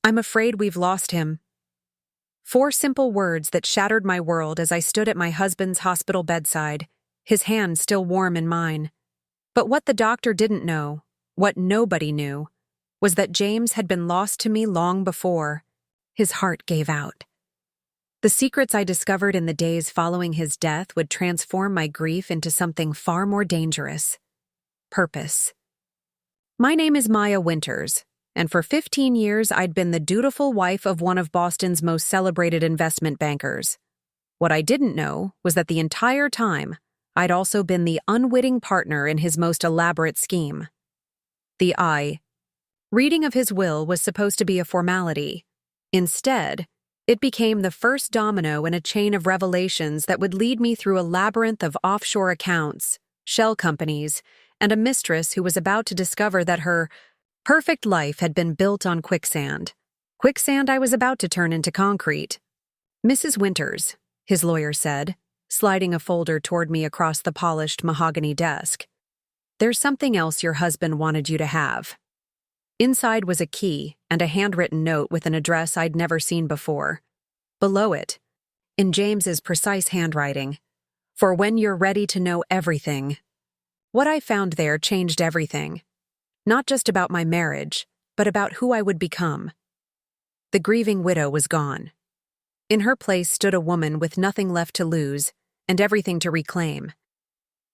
I'm afraid we've lost him. 4 simple words that shattered my world as I stood at my husband's hospital bedside, his hand still warm in mine. But what the doctor didn't know, what nobody knew, was that James had been lost to me long before. His heart gave out. The secrets I discovered in the days following his death would transform my grief into something far more dangerous. Purpose. My name is Maya Winters, and for 15 years I'd been the dutiful wife of one of Boston's most celebrated investment bankers. What I didn't know was that the entire time, I'd also been the unwitting partner in his most elaborate scheme. Reading of his will was supposed to be a formality. Instead, it became the first domino in a chain of revelations that would lead me through a labyrinth of offshore accounts, shell companies, and a mistress who was about to discover that her perfect life had been built on quicksand. Quicksand I was about to turn into concrete. "Mrs. Winters," his lawyer said, sliding a folder toward me across the polished mahogany desk. "There's something else your husband wanted you to have." Inside was a key and a handwritten note with an address I'd never seen before. Below it, in James's precise handwriting, "For when you're ready to know everything." What I found there changed everything. Not just about my marriage, but about who I would become. The grieving widow was gone. In her place stood a woman with nothing left to lose and everything to reclaim.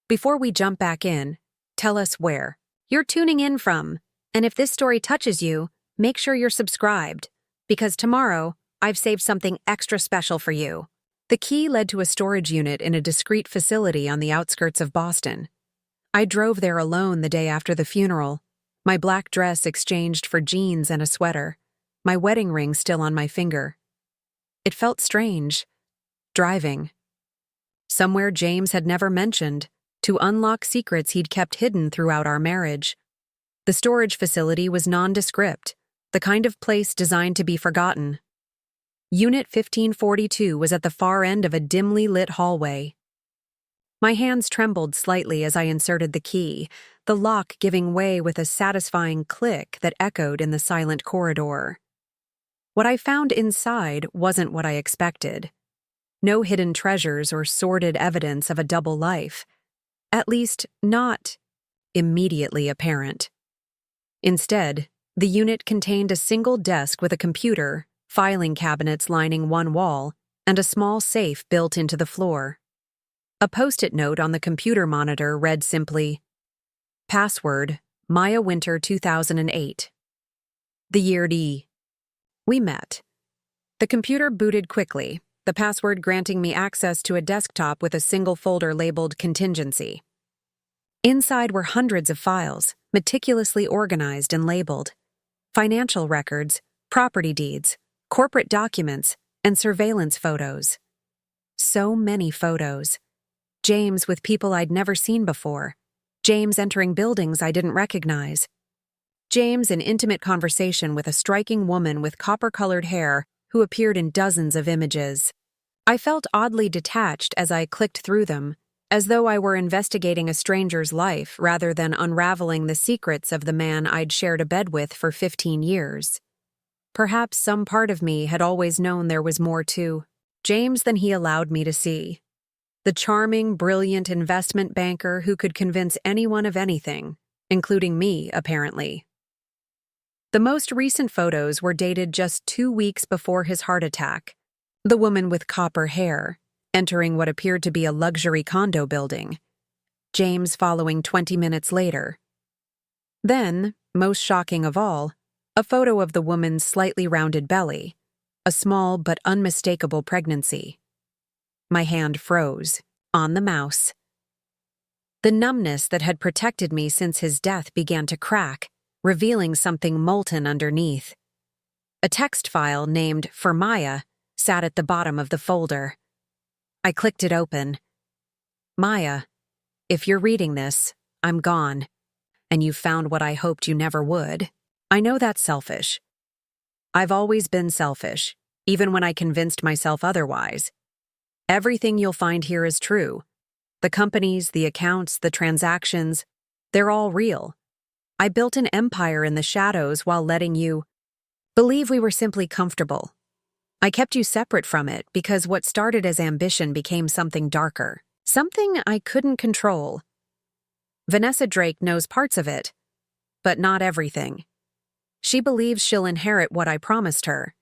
Before we jump back in, tell us where you're tuning in from, and if this story touches you, make sure you're subscribed, because tomorrow I've saved something extra special for you. The key led to a storage unit in a discreet facility on the outskirts of Boston. I drove there alone the day after the funeral, my black dress exchanged for jeans and a sweater, my wedding ring still on my finger. It felt strange. Driving. Somewhere James had never mentioned, to unlock secrets he'd kept hidden throughout our marriage. The storage facility was nondescript, the kind of place designed to be forgotten. Unit 1542 was at the far end of a dimly lit hallway. My hands trembled slightly as I inserted the key, the lock giving way with a satisfying click that echoed in the silent corridor. What I found inside wasn't what I expected. No hidden treasures or sordid evidence of a double life. At least, not immediately apparent. Instead, the unit contained a single desk with a computer, filing cabinets lining one wall, and a small safe built into the floor. A post-it note on the computer monitor read simply, "Password, Maya Winter 2008. The year D." We met. The computer booted quickly, the password granting me access to a desktop with a single folder labeled Contingency. Inside were hundreds of files, meticulously organized and labeled. Financial records, property deeds, corporate documents, and surveillance photos. So many photos. James with people I'd never seen before. James entering buildings I didn't recognize. James in intimate conversation with a striking woman with copper-colored hair who appeared in dozens of images. I felt oddly detached as I clicked through them, as though I were investigating a stranger's life rather than unraveling the secrets of the man I'd shared a bed with for 15 years. Perhaps some part of me had always known there was more to James than he allowed me to see. The charming, brilliant investment banker who could convince anyone of anything, including me, apparently. The most recent photos were dated just 2 weeks before his heart attack. The woman with copper hair, entering what appeared to be a luxury condo building. James following 20 minutes later. Then, most shocking of all, a photo of the woman's slightly rounded belly, a small but unmistakable pregnancy. My hand froze, on the mouse. The numbness that had protected me since his death began to crack, revealing something molten underneath. A text file named "For Maya" sat at the bottom of the folder. I clicked it open. "Maya, if you're reading this, I'm gone, and you've found what I hoped you never would. I know that's selfish. I've always been selfish, even when I convinced myself otherwise. Everything you'll find here is true. The companies, the accounts, the transactions, they're all real. I built an empire in the shadows while letting you..." Believe we were simply comfortable. I kept you separate from it because what started as ambition became something darker, something I couldn't control. Vanessa Drake knows parts of it, but not everything. She believes she'll inherit what I promised her.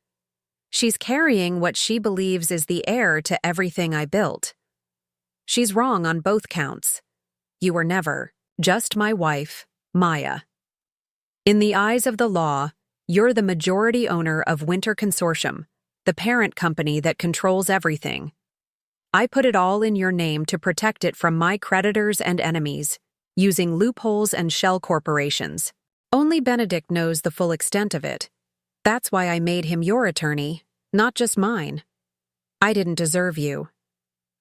She's carrying what she believes is the heir to everything I built. She's wrong on both counts. You were never just my wife, Maya. In the eyes of the law, you're the majority owner of Winter Consortium, the parent company that controls everything. I put it all in your name to protect it from my creditors and enemies, using loopholes and shell corporations. Only Benedict knows the full extent of it. That's why I made him your attorney, not just mine. I didn't deserve you.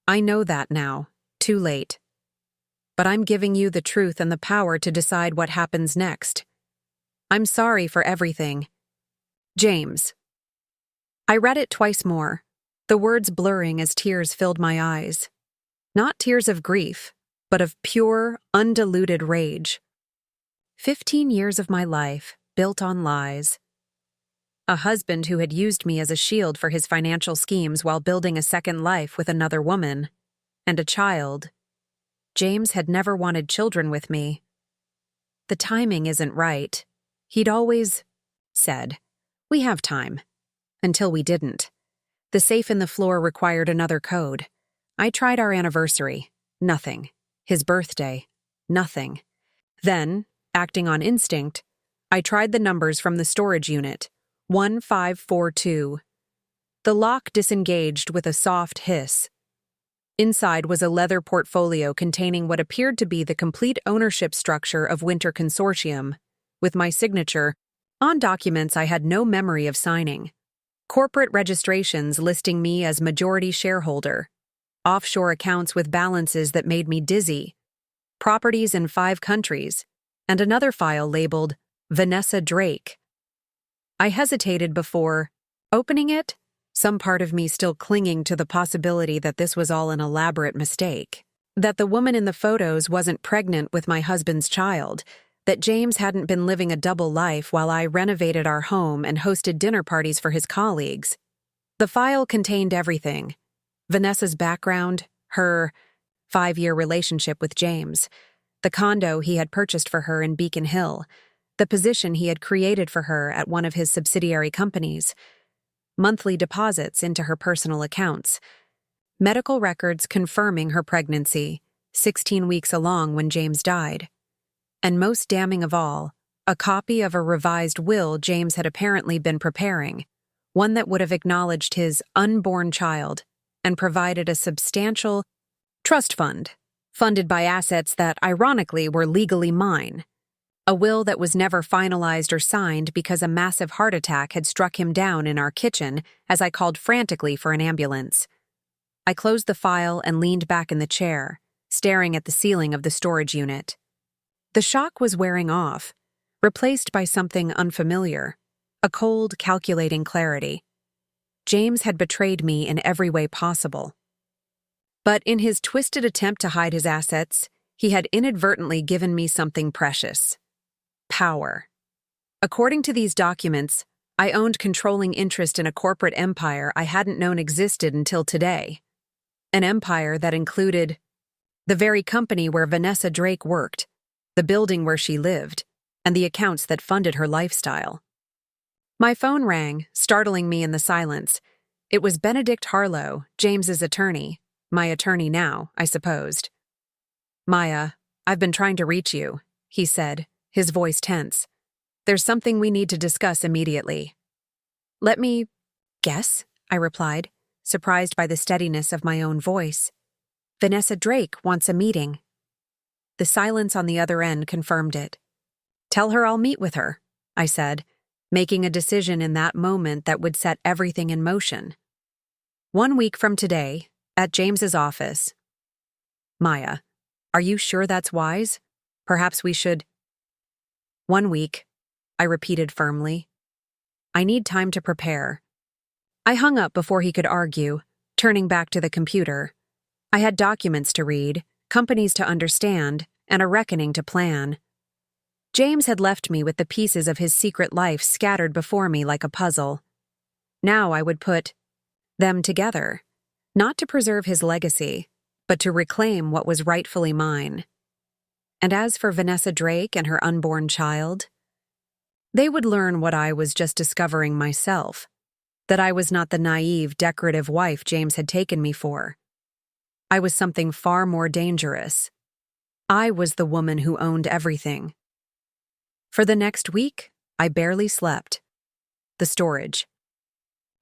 I know that now, too late. But I'm giving you the truth and the power to decide what happens next. I'm sorry for everything. James. I read it twice more, the words blurring as tears filled my eyes. Not tears of grief, but of pure, undiluted rage. 15 years of my life, built on lies. A husband who had used me as a shield for his financial schemes while building a second life with another woman. And a child. James had never wanted children with me. The timing isn't right. He'd always said, "We have time." Until we didn't. The safe in the floor required another code. I tried our anniversary. Nothing. His birthday. Nothing. Then, acting on instinct, I tried the numbers from the storage unit. 1542. The lock disengaged with a soft hiss. Inside was a leather portfolio containing what appeared to be the complete ownership structure of Winter Consortium, with my signature on documents I had no memory of signing. Corporate registrations listing me as majority shareholder, offshore accounts with balances that made me dizzy, properties in 5 countries, and another file labeled Vanessa Drake. I hesitated before opening it, some part of me still clinging to the possibility that this was all an elaborate mistake, that the woman in the photos wasn't pregnant with my husband's child, that James hadn't been living a double life while I renovated our home and hosted dinner parties for his colleagues. The file contained everything. Vanessa's background, her 5-year relationship with James, the condo he had purchased for her in Beacon Hill, the position he had created for her at one of his subsidiary companies, monthly deposits into her personal accounts, medical records confirming her pregnancy, 16 weeks along when James died. And most damning of all, a copy of a revised will James had apparently been preparing, one that would have acknowledged his unborn child and provided a substantial trust fund, funded by assets that, ironically, were legally mine. A will that was never finalized or signed because a massive heart attack had struck him down in our kitchen as I called frantically for an ambulance. I closed the file and leaned back in the chair, staring at the ceiling of the storage unit. The shock was wearing off, replaced by something unfamiliar, a cold, calculating clarity. James had betrayed me in every way possible. But in his twisted attempt to hide his assets, he had inadvertently given me something precious. Power. According to these documents, I owned controlling interest in a corporate empire I hadn't known existed until today. An empire that included the very company where Vanessa Drake worked, the building where she lived, and the accounts that funded her lifestyle. My phone rang, startling me in the silence. It was Benedict Harlow, James's attorney. My attorney now, I supposed. "Maya, I've been trying to reach you," he said, his voice tense. "There's something we need to discuss immediately." "Let me guess," I replied, surprised by the steadiness of my own voice. "Vanessa Drake wants a meeting." The silence on the other end confirmed it. "Tell her I'll meet with her," I said, making a decision in that moment that would set everything in motion. 1 week from today, at James's office. "Maya, are you sure that's wise? Perhaps we should—" 1 week, I repeated firmly. "I need time to prepare." I hung up before he could argue, turning back to the computer. I had documents to read, companies to understand, and a reckoning to plan. James had left me with the pieces of his secret life scattered before me like a puzzle. Now I would put them together, not to preserve his legacy, but to reclaim what was rightfully mine. And as for Vanessa Drake and her unborn child, they would learn what I was just discovering myself, that I was not the naive, decorative wife James had taken me for. I was something far more dangerous. I was the woman who owned everything. For the next week, I barely slept. The storage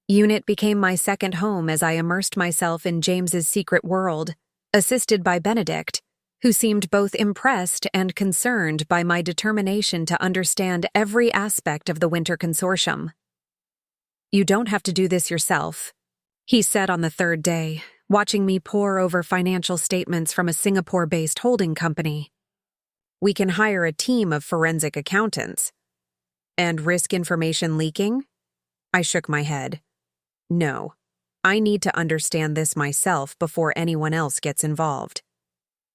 unit became my second home as I immersed myself in James's secret world, assisted by Benedict, who seemed both impressed and concerned by my determination to understand every aspect of the Winter Consortium. "You don't have to do this yourself," he said on the third day, watching me pore over financial statements from a Singapore-based holding company. "We can hire a team of forensic accountants." "And risk information leaking?" I shook my head. "No, I need to understand this myself before anyone else gets involved."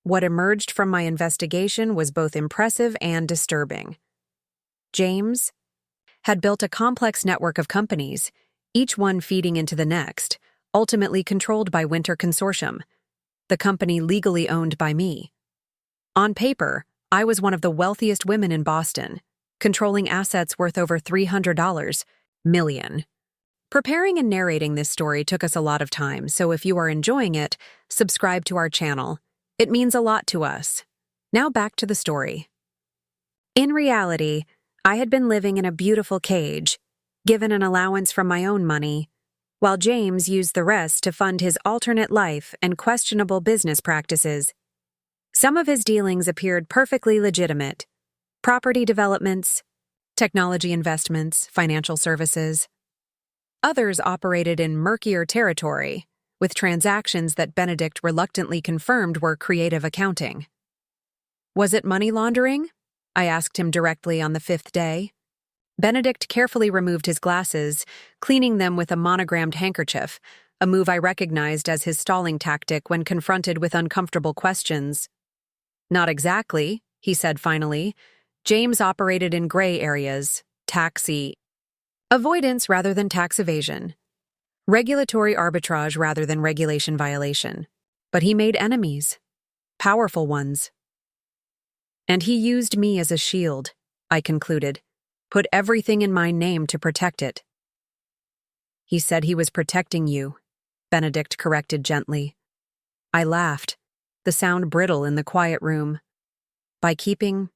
What emerged from my investigation was both impressive and disturbing. James had built a complex network of companies, each one feeding into the next, ultimately controlled by Winter Consortium, the company legally owned by me. On paper, I was one of the wealthiest women in Boston, controlling assets worth over $300 million. Preparing and narrating this story took us a lot of time, so if you are enjoying it, subscribe to our channel. It means a lot to us. Now back to the story. In reality, I had been living in a beautiful cage, given an allowance from my own money, while James used the rest to fund his alternate life and questionable business practices. Some of his dealings appeared perfectly legitimate: property developments, technology investments, financial services. Others operated in murkier territory, with transactions that Benedict reluctantly confirmed were creative accounting. "Was it money laundering?" I asked him directly on the fifth day. Benedict carefully removed his glasses, cleaning them with a monogrammed handkerchief, a move I recognized as his stalling tactic when confronted with uncomfortable questions. "Not exactly," he said finally. "James operated in gray areas, tax avoidance rather than tax evasion, regulatory arbitrage rather than regulation violation. But he made enemies, powerful ones. And he used me as a shield," I concluded, "put everything in my name to protect it." "He said he was protecting you," Benedict corrected gently. I laughed, the sound brittle in the quiet room. "By keeping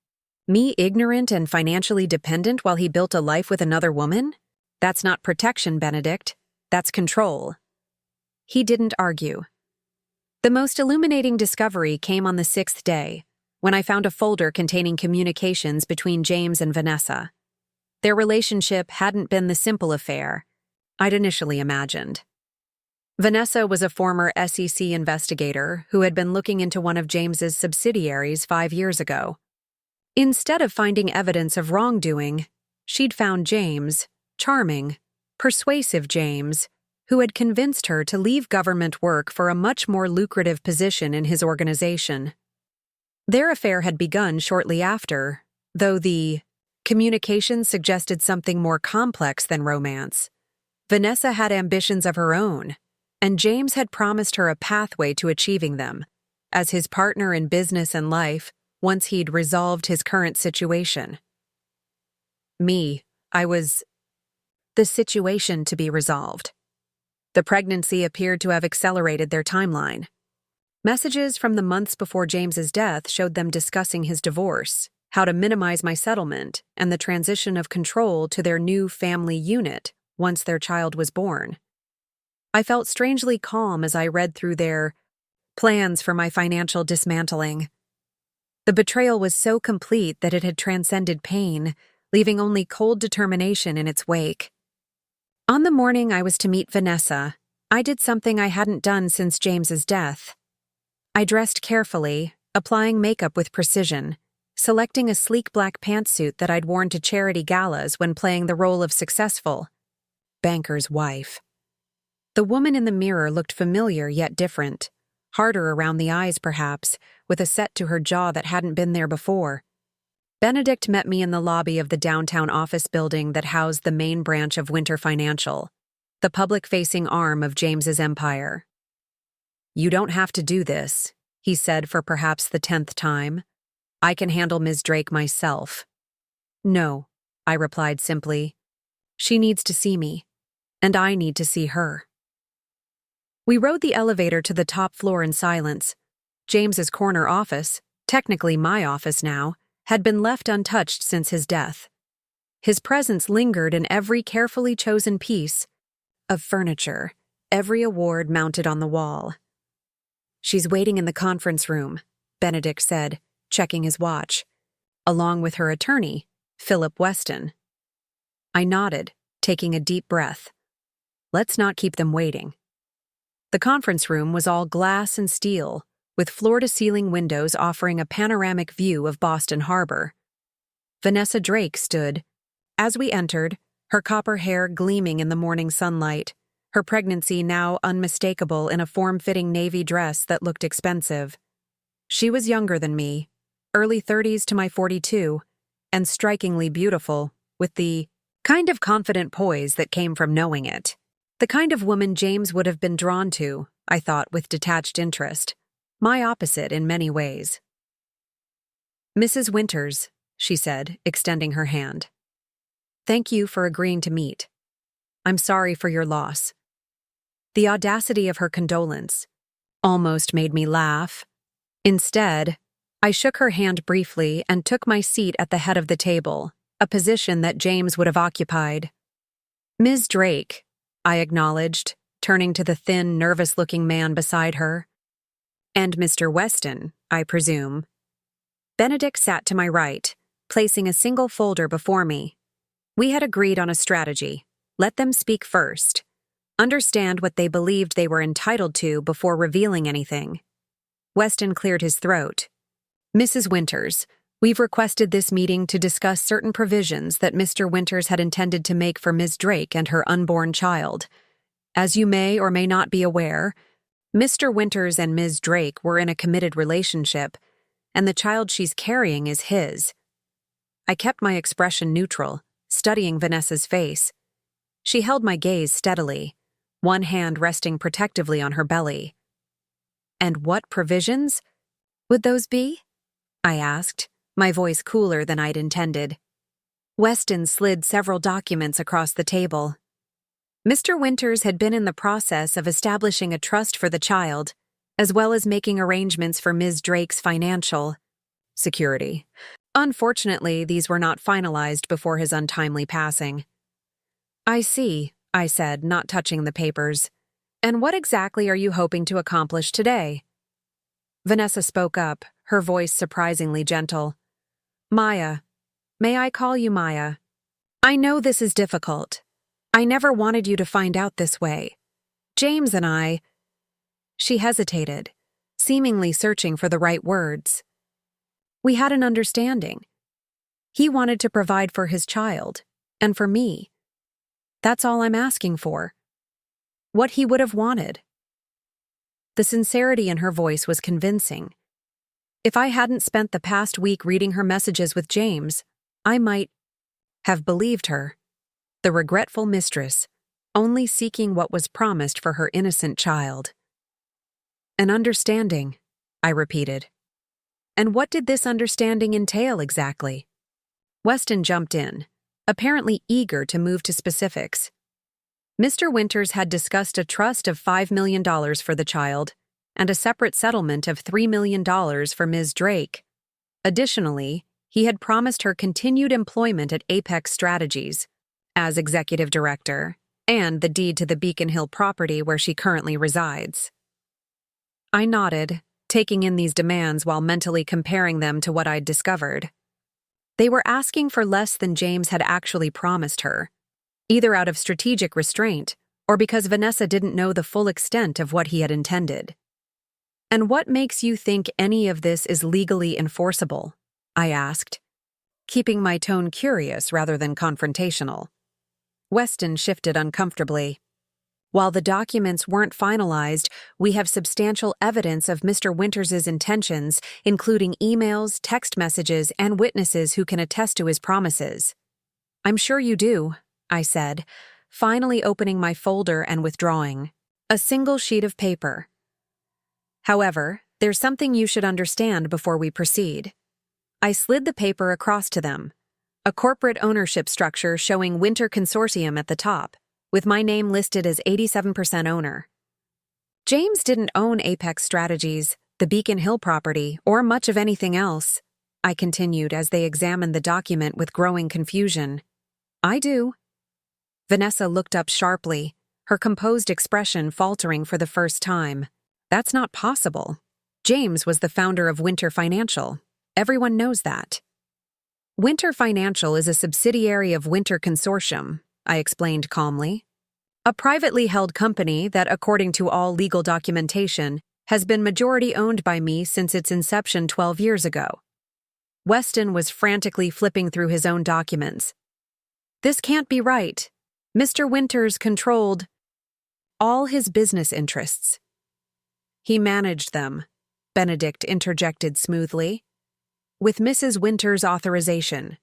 me ignorant and financially dependent while he built a life with another woman? That's not protection, Benedict. That's control." He didn't argue. The most illuminating discovery came on the sixth day, when I found a folder containing communications between James and Vanessa. Their relationship hadn't been the simple affair I'd initially imagined. Vanessa was a former SEC investigator who had been looking into one of James's subsidiaries 5 years ago. Instead of finding evidence of wrongdoing, she'd found James, charming, persuasive James, who had convinced her to leave government work for a much more lucrative position in his organization. Their affair had begun shortly after, though the communications suggested something more complex than romance. Vanessa had ambitions of her own, and James had promised her a pathway to achieving them, as his partner in business and life, once he'd resolved his current situation. I was the situation to be resolved. The pregnancy appeared to have accelerated their timeline. Messages from the months before James's death showed them discussing his divorce, how to minimize my settlement, and the transition of control to their new family unit once their child was born. I felt strangely calm as I read through their plans for my financial dismantling. The betrayal was so complete that it had transcended pain, leaving only cold determination in its wake. On the morning I was to meet Vanessa, I did something I hadn't done since James's death. I dressed carefully, applying makeup with precision, selecting a sleek black pantsuit that I'd worn to charity galas when playing the role of successful banker's wife. The woman in the mirror looked familiar yet different, harder around the eyes perhaps, with a set to her jaw that hadn't been there before. Benedict met me in the lobby of the downtown office building that housed the main branch of Winter Financial, the public-facing arm of James's empire. "You don't have to do this," he said for perhaps the 10th time. "I can handle Ms. Drake myself." "No," I replied simply. "She needs to see me, and I need to see her." We rode the elevator to the top floor in silence. James's corner office, technically my office now, had been left untouched since his death. His presence lingered in every carefully chosen piece of furniture, every award mounted on the wall. "She's waiting in the conference room," Benedict said, checking his watch, "along with her attorney, Philip Weston." I nodded, taking a deep breath. Let's not keep them waiting. The conference room was all glass and steel, with floor-to-ceiling windows offering a panoramic view of Boston Harbor. Vanessa Drake stood. As we entered, her copper hair gleaming in the morning sunlight, her pregnancy now unmistakable in a form-fitting navy dress that looked expensive. She was younger than me, early 30s to my 42, and strikingly beautiful, with the kind of confident poise that came from knowing it. The kind of woman James would have been drawn to, I thought with detached interest. My opposite in many ways. "Mrs. Winters," she said, extending her hand. "Thank you for agreeing to meet. I'm sorry for your loss." The audacity of her condolence almost made me laugh. Instead, I shook her hand briefly and took my seat at the head of the table, a position that James would have occupied. "Ms. Drake," I acknowledged, turning to the thin, nervous-looking man beside her. "And Mr. Weston, I presume." Benedict sat to my right, placing a single folder before me. We had agreed on a strategy. Let them speak first. Understand what they believed they were entitled to before revealing anything. Weston cleared his throat. "Mrs. Winters, we've requested this meeting to discuss certain provisions that Mr. Winters had intended to make for Ms. Drake and her unborn child. As you may or may not be aware, Mr. Winters and Ms. Drake were in a committed relationship, and the child she's carrying is his." I kept my expression neutral, studying Vanessa's face. She held my gaze steadily, one hand resting protectively on her belly. "And what provisions would those be?" I asked, my voice cooler than I'd intended. Weston slid several documents across the table. Mr. Winters had been in the process of establishing a trust for the child, as well as making arrangements for Ms. Drake's financial security. Unfortunately, these were not finalized before his untimely passing. "I see," I said, not touching the papers. "And what exactly are you hoping to accomplish today?" Vanessa spoke up, her voice surprisingly gentle. "Maya. May I call you Maya? I know this is difficult. I never wanted you to find out this way. James and I—" She hesitated, seemingly searching for the right words. "We had an understanding. He wanted to provide for his child, and for me. That's all I'm asking for. What he would have wanted." The sincerity in her voice was convincing. If I hadn't spent the past week reading her messages with James, I might have believed her. The regretful mistress, only seeking what was promised for her innocent child. "An understanding," I repeated. "And what did this understanding entail exactly?" Weston jumped in, apparently eager to move to specifics. Mr. Winters had discussed a trust of $5 million for the child and a separate settlement of $3 million for Ms. Drake. Additionally, he had promised her continued employment at Apex Strategies as executive director and the deed to the Beacon Hill property where she currently resides. I nodded, taking in these demands while mentally comparing them to what I'd discovered. They were asking for less than James had actually promised her, either out of strategic restraint or because Vanessa didn't know the full extent of what he had intended. "And what makes you think any of this is legally enforceable?" I asked, keeping my tone curious rather than confrontational. Weston shifted uncomfortably. While the documents weren't finalized, we have substantial evidence of Mr. Winters's intentions, including emails, text messages, and witnesses who can attest to his promises. I'm sure you do, I said, finally opening my folder and withdrawing. A single sheet of paper. However, there's something you should understand before we proceed. I slid the paper across to them. A corporate ownership structure showing Winter Consortium at the top, with my name listed as 87% owner. James didn't own Apex Strategies, the Beacon Hill property, or much of anything else, I continued as they examined the document with growing confusion. I do. Vanessa looked up sharply, her composed expression faltering for the first time. That's not possible. James was the founder of Winter Financial. Everyone knows that. Winter Financial is a subsidiary of Winter Consortium, I explained calmly. A privately held company that, according to all legal documentation, has been majority owned by me since its inception 12 years ago. Weston was frantically flipping through his own documents. This can't be right. Mr. Winters controlled all his business interests. He managed them, Benedict interjected smoothly, with Mrs. Winters' authorization,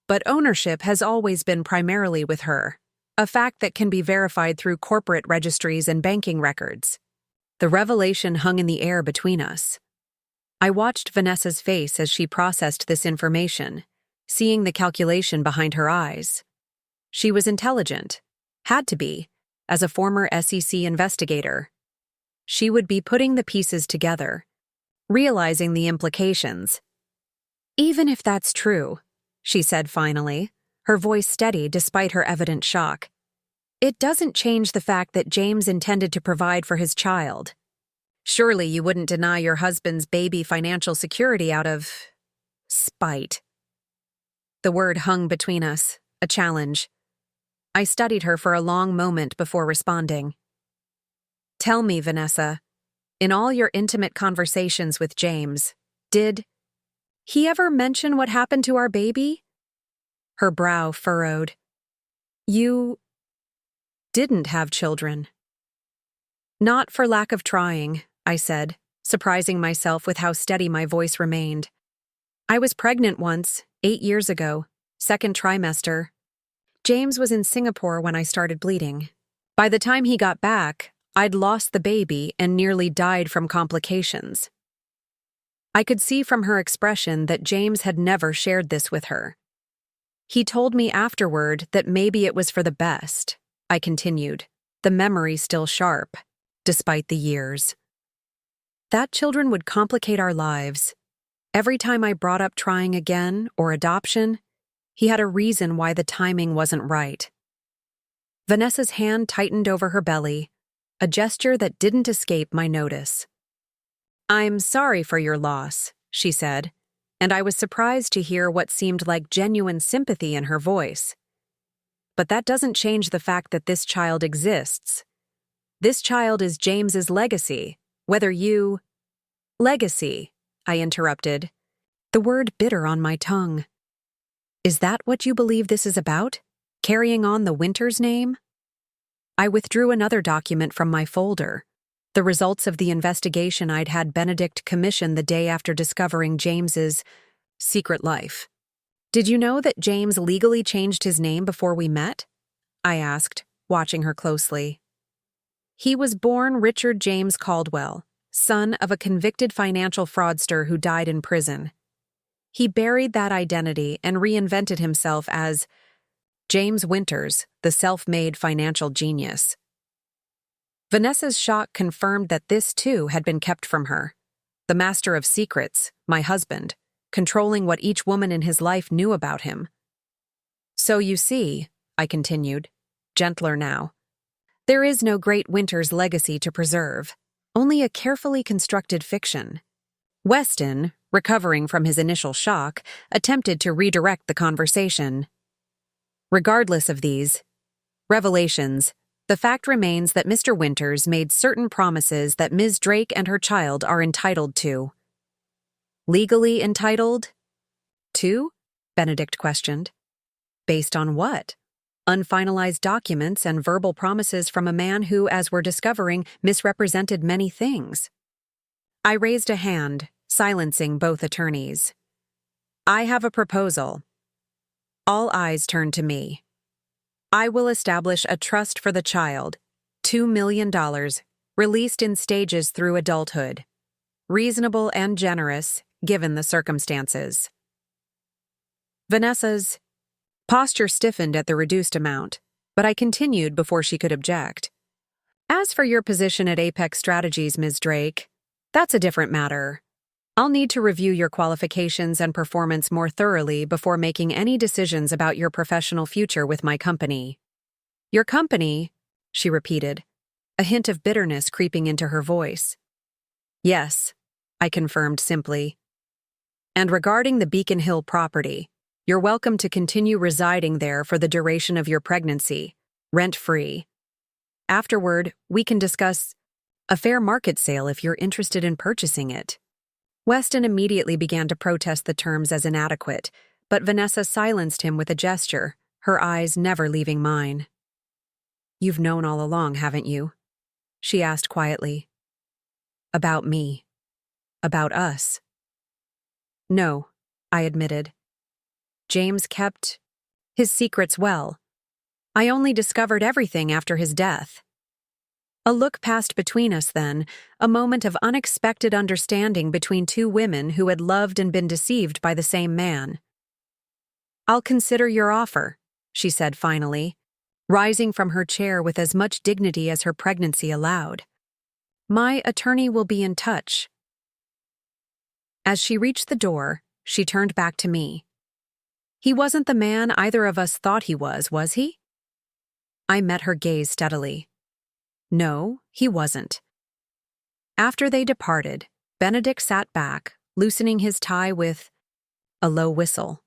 but ownership has always been primarily with her, a fact that can be verified through corporate registries and banking records. The revelation hung in the air between us. I watched Vanessa's face as she processed this information, seeing the calculation behind her eyes. She was intelligent, had to be, as a former SEC investigator. She would be putting the pieces together, realizing the implications. Even if that's true, she said finally, her voice steady despite her evident shock, it doesn't change the fact that James intended to provide for his child. Surely you wouldn't deny your husband's baby financial security out of spite. The word hung between us, a challenge. I studied her for a long moment before responding. Tell me, Vanessa, in all your intimate conversations with James, did he ever mention what happened to our baby? Her brow furrowed. You didn't have children. Not for lack of trying, I said, surprising myself with how steady my voice remained. I was pregnant once, 8 years ago, second trimester. James was in Singapore when I started bleeding. By the time he got back, I'd lost the baby and nearly died from complications. I could see from her expression that James had never shared this with her. He told me afterward that maybe it was for the best, I continued, the memory still sharp, despite the years. That children would complicate our lives. Every time I brought up trying again or adoption, he had a reason why the timing wasn't right. Vanessa's hand tightened over her belly, a gesture that didn't escape my notice. I'm sorry for your loss, she said, and I was surprised to hear what seemed like genuine sympathy in her voice. But that doesn't change the fact that this child exists. This child is James's legacy, whether you— Legacy, I interrupted, the word bitter on my tongue. Is that what you believe this is about? Carrying on the Winters name? I withdrew another document from my folder, the results of the investigation I'd had Benedict commission the day after discovering James's secret life. Did you know that James legally changed his name before we met? I asked, watching her closely. He was born Richard James Caldwell, son of a convicted financial fraudster who died in prison. He buried that identity and reinvented himself as James Winters, the self-made financial genius. Vanessa's shock confirmed that this, too, had been kept from her. The master of secrets, my husband, controlling what each woman in his life knew about him. So you see, I continued, gentler now, there is no great Winters legacy to preserve, only a carefully constructed fiction. Weston, recovering from his initial shock, attempted to redirect the conversation. Regardless of these revelations, the fact remains that Mr. Winters made certain promises that Ms. Drake and her child are entitled to. Legally entitled? To? Benedict questioned. Based on what? unfinalized documents and verbal promises from a man who, as we're discovering, misrepresented many things. I raised a hand, silencing both attorneys. I have a proposal. All eyes turned to me. I will establish a trust for the child, $2 million, released in stages through adulthood. Reasonable and generous, given the circumstances. Vanessa's posture stiffened at the reduced amount, but I continued before she could object. As for your position at Apex Strategies, Ms. Drake, that's a different matter. I'll need to review your qualifications and performance more thoroughly before making any decisions about your professional future with my company. Your company, she repeated, a hint of bitterness creeping into her voice. Yes, I confirmed simply. And regarding the Beacon Hill property, you're welcome to continue residing there for the duration of your pregnancy, rent-free. Afterward, we can discuss a fair market sale if you're interested in purchasing it. Weston immediately began to protest the terms as inadequate, but Vanessa silenced him with a gesture, her eyes never leaving mine. You've known all along, haven't you? She asked quietly. About me. About us. No, I admitted. James kept his secrets well. I only discovered everything after his death. A look passed between us then, a moment of unexpected understanding between two women who had loved and been deceived by the same man. I'll consider your offer, she said finally, rising from her chair with as much dignity as her pregnancy allowed. My attorney will be in touch. As she reached the door, she turned back to me. He wasn't the man either of us thought he was he? I met her gaze steadily. No, he wasn't. After they departed, Benedict sat back, loosening his tie with a low whistle.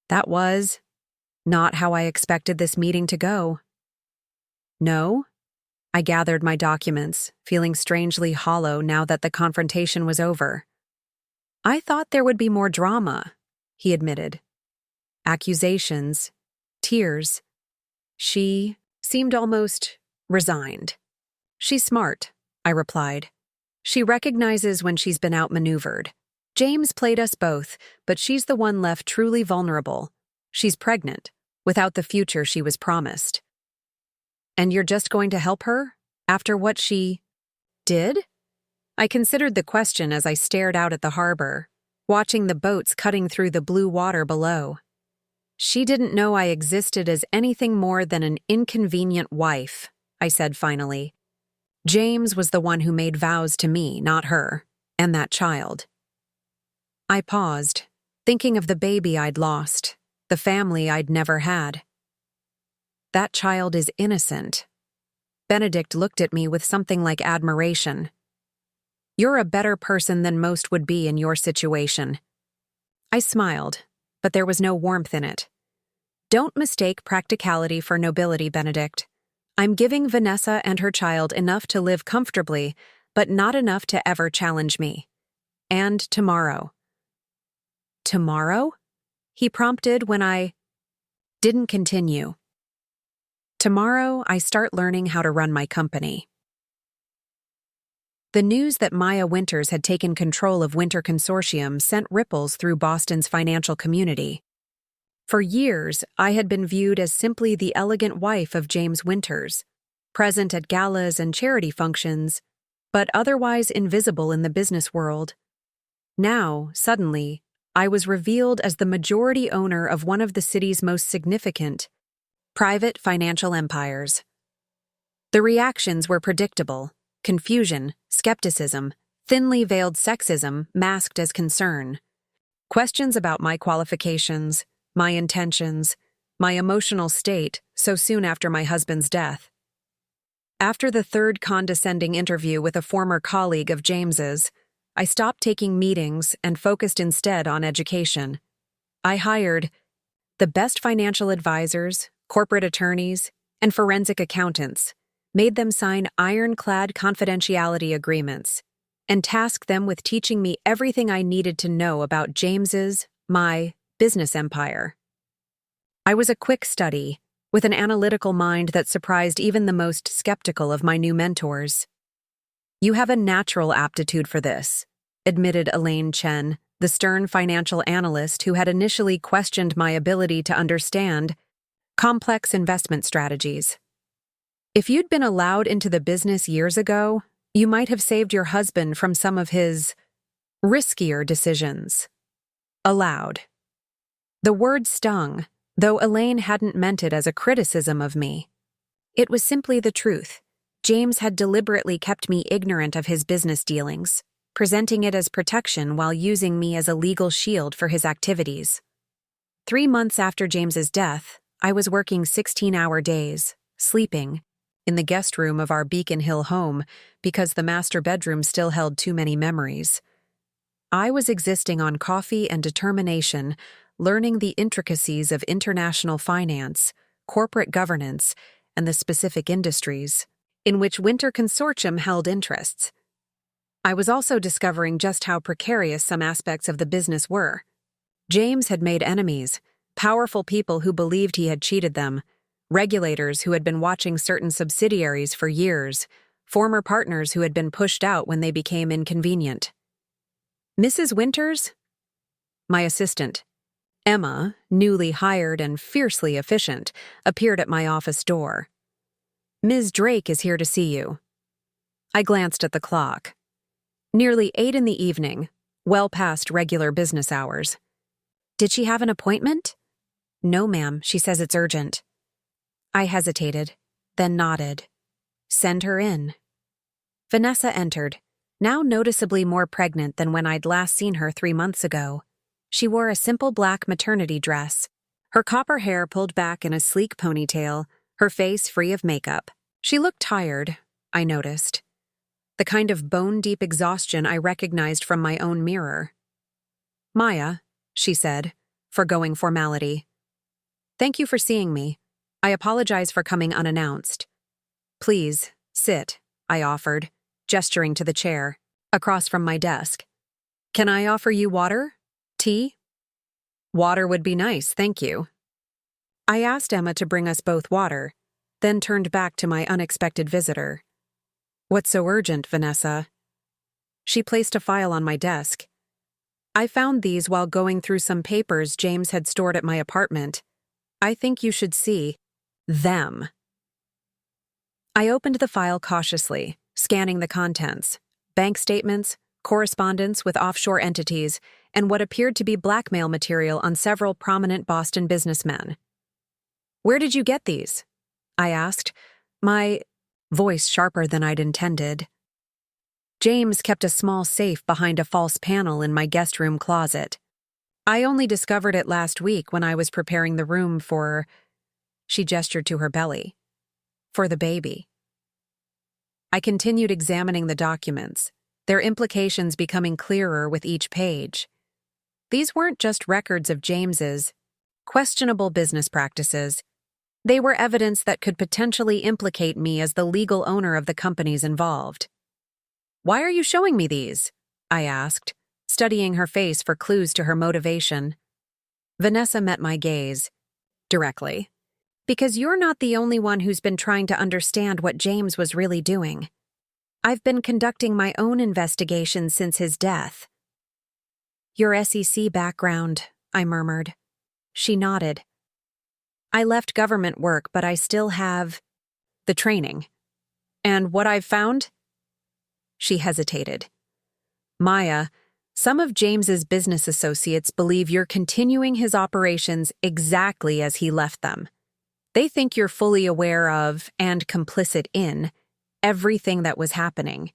That was not how I expected this meeting to go. No? I gathered my documents, feeling strangely hollow now that the confrontation was over. I thought there would be more drama, he admitted. Accusations, tears. She seemed almost resigned. She's smart, I replied. She recognizes when she's been outmaneuvered. James played us both, but she's the one left truly vulnerable. She's pregnant, without the future she was promised. And you're just going to help her, after what she did? I considered the question as I stared out at the harbor, watching the boats cutting through the blue water below. She didn't know I existed as anything more than an inconvenient wife, I said finally. James was the one who made vows to me, not her, and that child. I paused, thinking of the baby I'd lost, the family I'd never had. That child is innocent. Benedict looked at me with something like admiration. You're a better person than most would be in your situation. I smiled, but there was no warmth in it. Don't mistake practicality for nobility, Benedict. I'm giving Vanessa and her child enough to live comfortably, but not enough to ever challenge me. And tomorrow. Tomorrow? He prompted when I didn't continue. Tomorrow, I start learning how to run my company. The news that Maya Winters had taken control of Winter Consortium sent ripples through Boston's financial community. For years, I had been viewed as simply the elegant wife of James Winters, present at galas and charity functions, but otherwise invisible in the business world. Now, suddenly, I was revealed as the majority owner of one of the city's most significant private financial empires. The reactions were predictable: confusion, skepticism, thinly veiled sexism masked as concern. Questions about my qualifications, my intentions, my emotional state so soon after my husband's death. After the third condescending interview with a former colleague of James's, I stopped taking meetings and focused instead on education. I hired the best financial advisors, corporate attorneys, and forensic accountants, made them sign ironclad confidentiality agreements, and tasked them with teaching me everything I needed to know about my business empire. I was a quick study, with an analytical mind that surprised even the most skeptical of my new mentors. "You have a natural aptitude for this," admitted Elaine Chen, the stern financial analyst who had initially questioned my ability to understand complex investment strategies. "If you'd been allowed into the business years ago, you might have saved your husband from some of his riskier decisions." Allowed. The word stung, though Elaine hadn't meant it as a criticism of me. It was simply the truth. James had deliberately kept me ignorant of his business dealings, presenting it as protection while using me as a legal shield for his activities. 3 months after James's death, I was working 16-hour days, sleeping, in the guest room of our Beacon Hill home because the master bedroom still held too many memories. I was existing on coffee and determination, learning the intricacies of international finance, corporate governance, and the specific industries in which Winter Consortium held interests. I was also discovering just how precarious some aspects of the business were. James had made enemies, powerful people who believed he had cheated them, regulators who had been watching certain subsidiaries for years, former partners who had been pushed out when they became inconvenient. "Mrs. Winters?" My assistant, Emma, newly hired and fiercely efficient, appeared at my office door. "Ms. Drake is here to see you." I glanced at the clock. Nearly 8 in the evening, well past regular business hours. "Did she have an appointment?" "No, ma'am. She says it's urgent." I hesitated, then nodded. "Send her in." Vanessa entered, now noticeably more pregnant than when I'd last seen her 3 months ago. She wore a simple black maternity dress, her copper hair pulled back in a sleek ponytail, her face free of makeup. She looked tired, I noticed. The kind of bone-deep exhaustion I recognized from my own mirror. "Maya," she said, forgoing formality. "Thank you for seeing me. I apologize for coming unannounced." "Please, sit," I offered, gesturing to the chair, across from my desk. "Can I offer you water? Tea?" "Water would be nice, thank you." I asked Emma to bring us both water, then turned back to my unexpected visitor. "What's so urgent, Vanessa?" She placed a file on my desk. "I found these while going through some papers James had stored at my apartment. I think you should see them." I opened the file cautiously, scanning the contents: bank statements, correspondence with offshore entities, and what appeared to be blackmail material on several prominent Boston businessmen. "Where did you get these?" I asked, my voice sharper than I'd intended. "James kept a small safe behind a false panel in my guest room closet. I only discovered it last week when I was preparing the room for—" She gestured to her belly. "For the baby." I continued examining the documents, their implications becoming clearer with each page. These weren't just records of James's questionable business practices. They were evidence that could potentially implicate me as the legal owner of the companies involved. "Why are you showing me these?" I asked, studying her face for clues to her motivation. Vanessa met my gaze directly. "Because you're not the only one who's been trying to understand what James was really doing. I've been conducting my own investigation since his death." "Your SEC background," I murmured. She nodded. "I left government work, but I still have the training. And what I've found?" She hesitated. "Maya, some of James's business associates believe you're continuing his operations exactly as he left them. They think you're fully aware of, and complicit in, everything that was happening."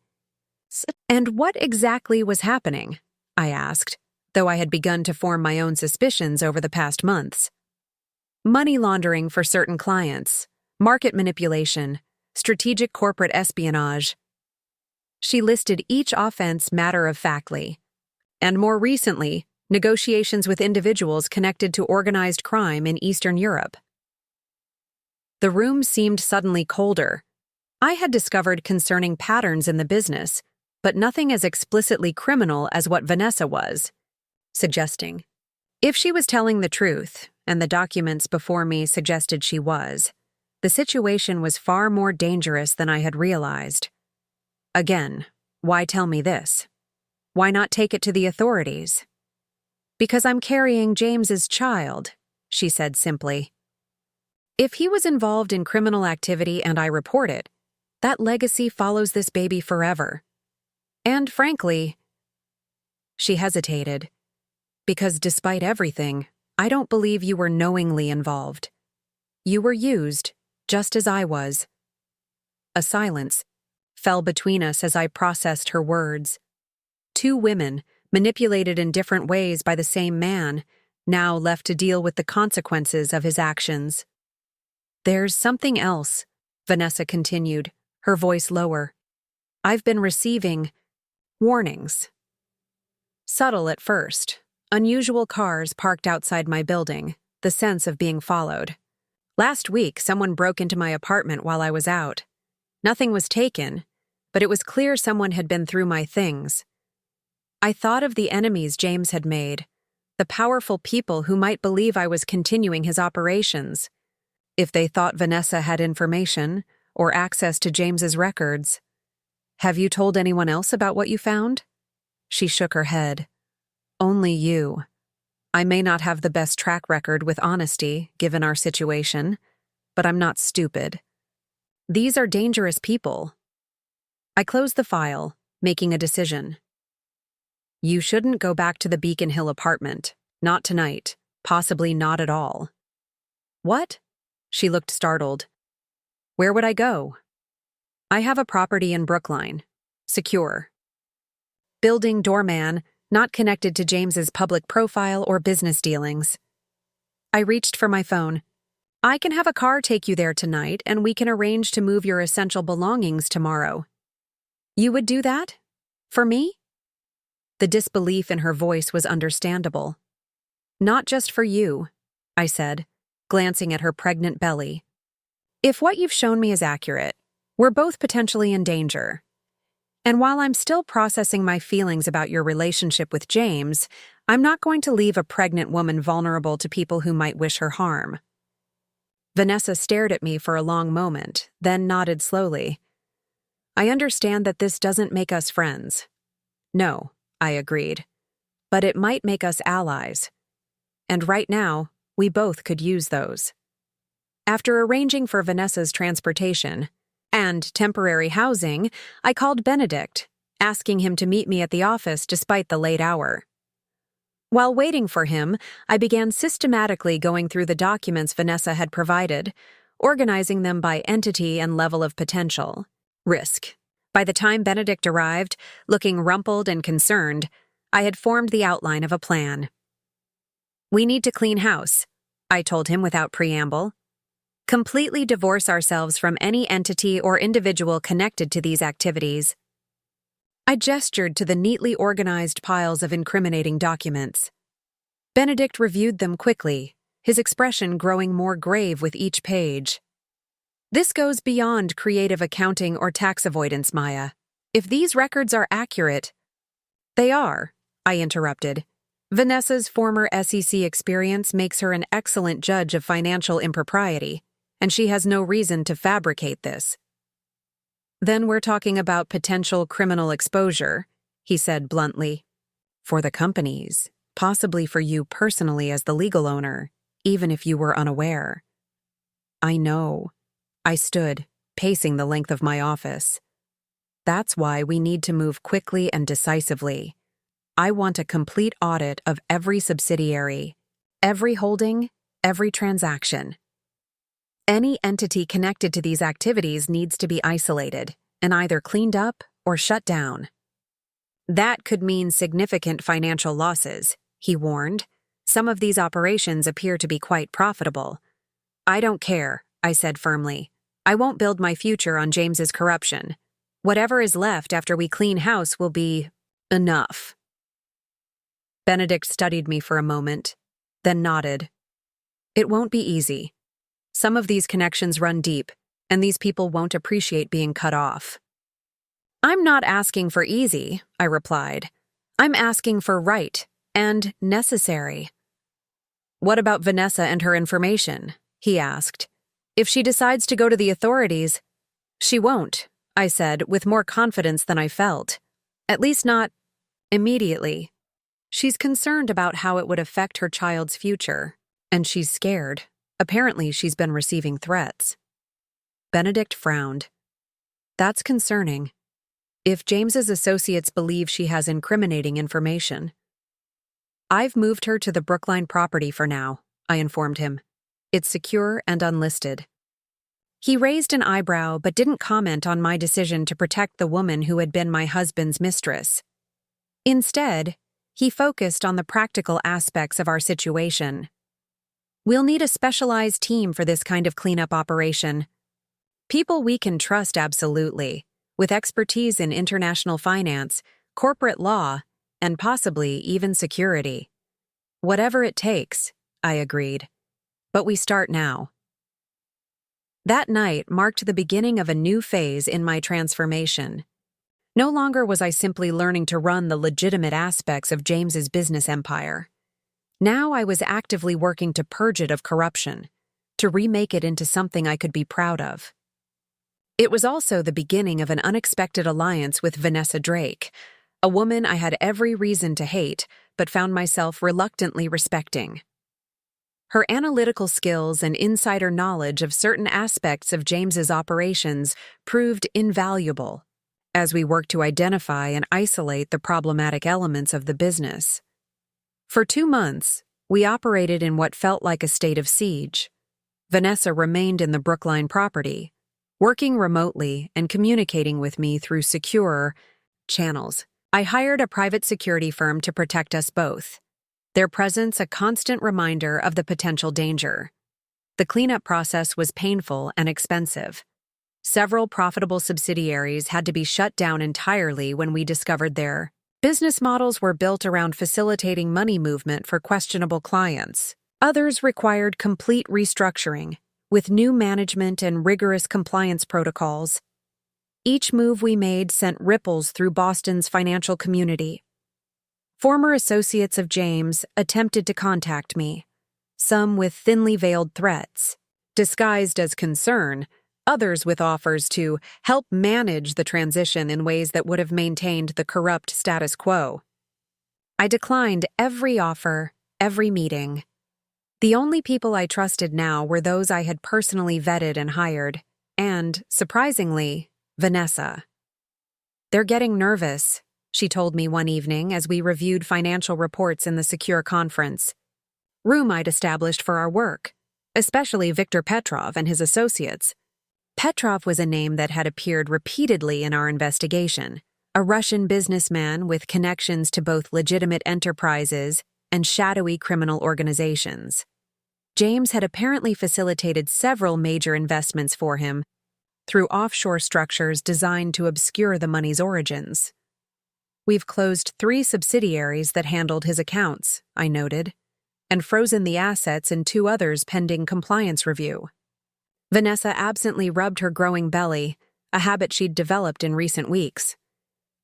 "And what exactly was happening?" I asked, though I had begun to form my own suspicions over the past months. "Money laundering for certain clients, market manipulation, strategic corporate espionage." She listed each offense matter-of-factly. "And more recently, negotiations with individuals connected to organized crime in Eastern Europe." The room seemed suddenly colder. I had discovered concerning patterns in the business, but nothing as explicitly criminal as what Vanessa was suggesting. If she was telling the truth, and the documents before me suggested she was. The situation was far more dangerous than I had realized. Again, why tell me this? Why not take it to the authorities? Because I'm carrying James's child, she said simply. If he was involved in criminal activity and I report it, that legacy follows this baby forever. And frankly, she hesitated, because despite everything, I don't believe you were knowingly involved. You were used, just as I was. A silence fell between us as I processed her words. Two women, manipulated in different ways by the same man, now left to deal with the consequences of his actions. There's something else, Vanessa continued, her voice lower. I've been receiving warnings. Subtle at first. Unusual cars parked outside my building, the sense of being followed. Last week, someone broke into my apartment while I was out. Nothing was taken, but it was clear someone had been through my things. I thought of the enemies James had made, the powerful people who might believe I was continuing his operations. If they thought Vanessa had information or access to James's records. Have you told anyone else about what you found? She shook her head. Only you. I may not have the best track record with honesty, given our situation, but I'm not stupid. These are dangerous people. I closed the file, making a decision. You shouldn't go back to the Beacon Hill apartment. Not tonight. Possibly not at all. What? She looked startled. Where would I go? I have a property in Brookline. Secure. Building doorman, not connected to James's public profile or business dealings. I reached for my phone. I can have a car take you there tonight, and we can arrange to move your essential belongings tomorrow. You would do that? For me? The disbelief in her voice was understandable. Not just for you, I said, glancing at her pregnant belly. If what you've shown me is accurate, we're both potentially in danger. And while I'm still processing my feelings about your relationship with James, I'm not going to leave a pregnant woman vulnerable to people who might wish her harm. Vanessa stared at me for a long moment, then nodded slowly. I understand that this doesn't make us friends. No, I agreed. But it might make us allies. And right now, we both could use those. After arranging for Vanessa's transportation and temporary housing, I called Benedict, asking him to meet me at the office despite the late hour. While waiting for him, I began systematically going through the documents Vanessa had provided, organizing them by entity and level of potential. Risk. By the time Benedict arrived, looking rumpled and concerned, I had formed the outline of a plan. We need to clean house, I told him without preamble. Completely divorce ourselves from any entity or individual connected to these activities. I gestured to the neatly organized piles of incriminating documents. Benedict reviewed them quickly, his expression growing more grave with each page. This goes beyond creative accounting or tax avoidance, Maya. If these records are accurate— They are, I interrupted. Vanessa's former SEC experience makes her an excellent judge of financial impropriety, and she has no reason to fabricate this. Then we're talking about potential criminal exposure, he said bluntly. For the companies, possibly for you personally as the legal owner, even if you were unaware. I know. I stood, pacing the length of my office. That's why we need to move quickly and decisively. I want a complete audit of every subsidiary, every holding, every transaction. Any entity connected to these activities needs to be isolated and either cleaned up or shut down. That could mean significant financial losses, he warned. Some of these operations appear to be quite profitable. I don't care, I said firmly. I won't build my future on James's corruption. Whatever is left after we clean house will be enough. Benedict studied me for a moment, then nodded. It won't be easy. Some of these connections run deep, and these people won't appreciate being cut off. I'm not asking for easy, I replied. I'm asking for right and necessary. "What about Vanessa and her information?" he asked. "If she decides to go to the authorities—" "She won't," I said, with more confidence than I felt. "At least not immediately. She's concerned about how it would affect her child's future, and she's scared. Apparently, she's been receiving threats." Benedict frowned. "That's concerning. If James's associates believe she has incriminating information." "I've moved her to the Brookline property for now," I informed him. "It's secure and unlisted." He raised an eyebrow but didn't comment on my decision to protect the woman who had been my husband's mistress. Instead, he focused on the practical aspects of our situation. "We'll need a specialized team for this kind of cleanup operation. People we can trust absolutely, with expertise in international finance, corporate law, and possibly even security." "Whatever it takes," I agreed. "But we start now." That night marked the beginning of a new phase in my transformation. No longer was I simply learning to run the legitimate aspects of James's business empire. Now I was actively working to purge it of corruption, to remake it into something I could be proud of. It was also the beginning of an unexpected alliance with Vanessa Drake, a woman I had every reason to hate but found myself reluctantly respecting. Her analytical skills and insider knowledge of certain aspects of James's operations proved invaluable as we worked to identify and isolate the problematic elements of the business. For 2 months, we operated in what felt like a state of siege. Vanessa remained in the Brookline property, working remotely and communicating with me through secure channels. I hired a private security firm to protect us both, their presence a constant reminder of the potential danger. The cleanup process was painful and expensive. Several profitable subsidiaries had to be shut down entirely when we discovered their business models were built around facilitating money movement for questionable clients. Others required complete restructuring, with new management and rigorous compliance protocols. Each move we made sent ripples through Boston's financial community. Former associates of James attempted to contact me, some with thinly veiled threats, disguised as concern, others with offers to help manage the transition in ways that would have maintained the corrupt status quo. I declined every offer, every meeting. The only people I trusted now were those I had personally vetted and hired, and, surprisingly, Vanessa. "They're getting nervous," she told me one evening as we reviewed financial reports in the secure conference room I'd established for our work, especially Viktor Petrov and his associates. Petrov was a name that had appeared repeatedly in our investigation, a Russian businessman with connections to both legitimate enterprises and shadowy criminal organizations. James had apparently facilitated several major investments for him through offshore structures designed to obscure the money's origins. "We've closed 3 subsidiaries that handled his accounts," I noted, "and frozen the assets in 2 others pending compliance review." Vanessa absently rubbed her growing belly, a habit she'd developed in recent weeks.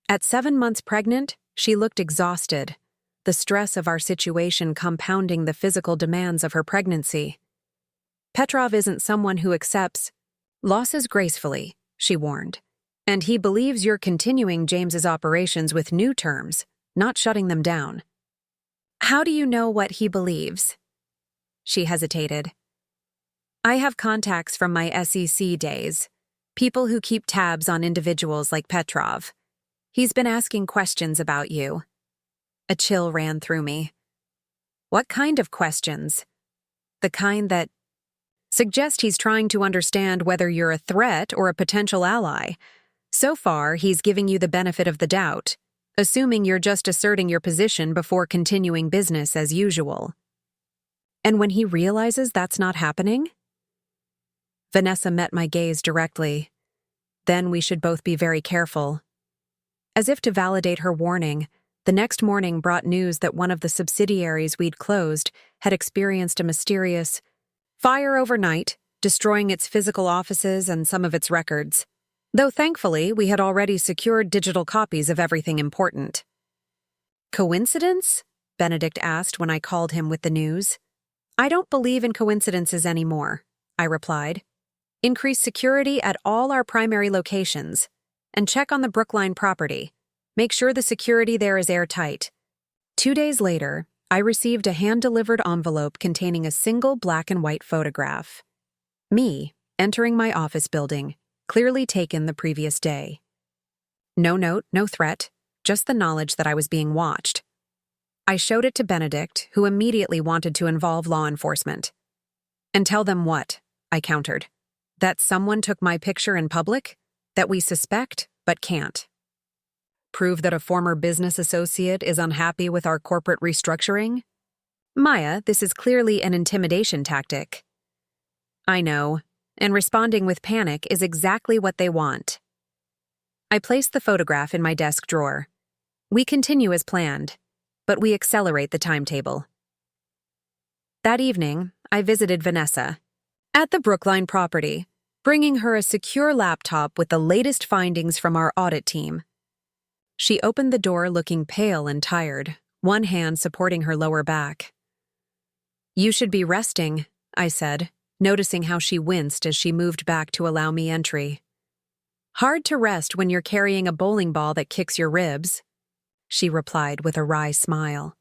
At 7 months pregnant, she looked exhausted, the stress of our situation compounding the physical demands of her pregnancy. "Petrov isn't someone who accepts losses gracefully," she warned, "and he believes you're continuing James's operations with new terms, not shutting them down." "How do you know what he believes?" She hesitated. "I have contacts from my SEC days, people who keep tabs on individuals like Petrov. He's been asking questions about you." A chill ran through me. "What kind of questions?" "The kind that suggest he's trying to understand whether you're a threat or a potential ally. So far, he's giving you the benefit of the doubt, assuming you're just asserting your position before continuing business as usual." "And when he realizes that's not happening?" Vanessa met my gaze directly. "Then we should both be very careful." As if to validate her warning, the next morning brought news that one of the subsidiaries we'd closed had experienced a mysterious fire overnight, destroying its physical offices and some of its records. Though thankfully, we had already secured digital copies of everything important. "Coincidence?" Benedict asked when I called him with the news. I don't believe in coincidences anymore, I replied. Increase security at all our primary locations, and check on the Brookline property. Make sure the security there is airtight. 2 days later, I received a hand-delivered envelope containing a single black and white photograph. Me, entering my office building, clearly taken the previous day. No note, no threat, just the knowledge that I was being watched. I showed it to Benedict, who immediately wanted to involve law enforcement. And tell them what? I countered. That someone took my picture in public? That we suspect, but can't. Prove that a former business associate is unhappy with our corporate restructuring? Maya, this is clearly an intimidation tactic. I know, and responding with panic is exactly what they want. I placed the photograph in my desk drawer. We continue as planned, but we accelerate the timetable. That evening, I visited Vanessa at the Brookline property, bringing her a secure laptop with the latest findings from our audit team. She opened the door looking pale and tired, one hand supporting her lower back. You should be resting, I said, noticing how she winced as she moved back to allow me entry. Hard to rest when you're carrying a bowling ball that kicks your ribs, she replied with a wry smile.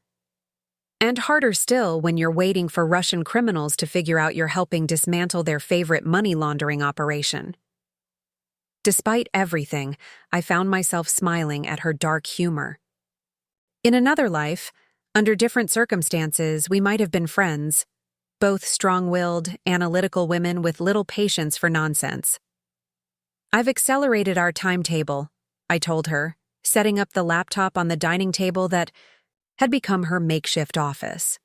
And harder still when you're waiting for Russian criminals to figure out you're helping dismantle their favorite money laundering operation. Despite everything, I found myself smiling at her dark humor. In another life, under different circumstances, we might have been friends, both strong-willed, analytical women with little patience for nonsense. I've accelerated our timetable, I told her, setting up the laptop on the dining table that had become her makeshift office.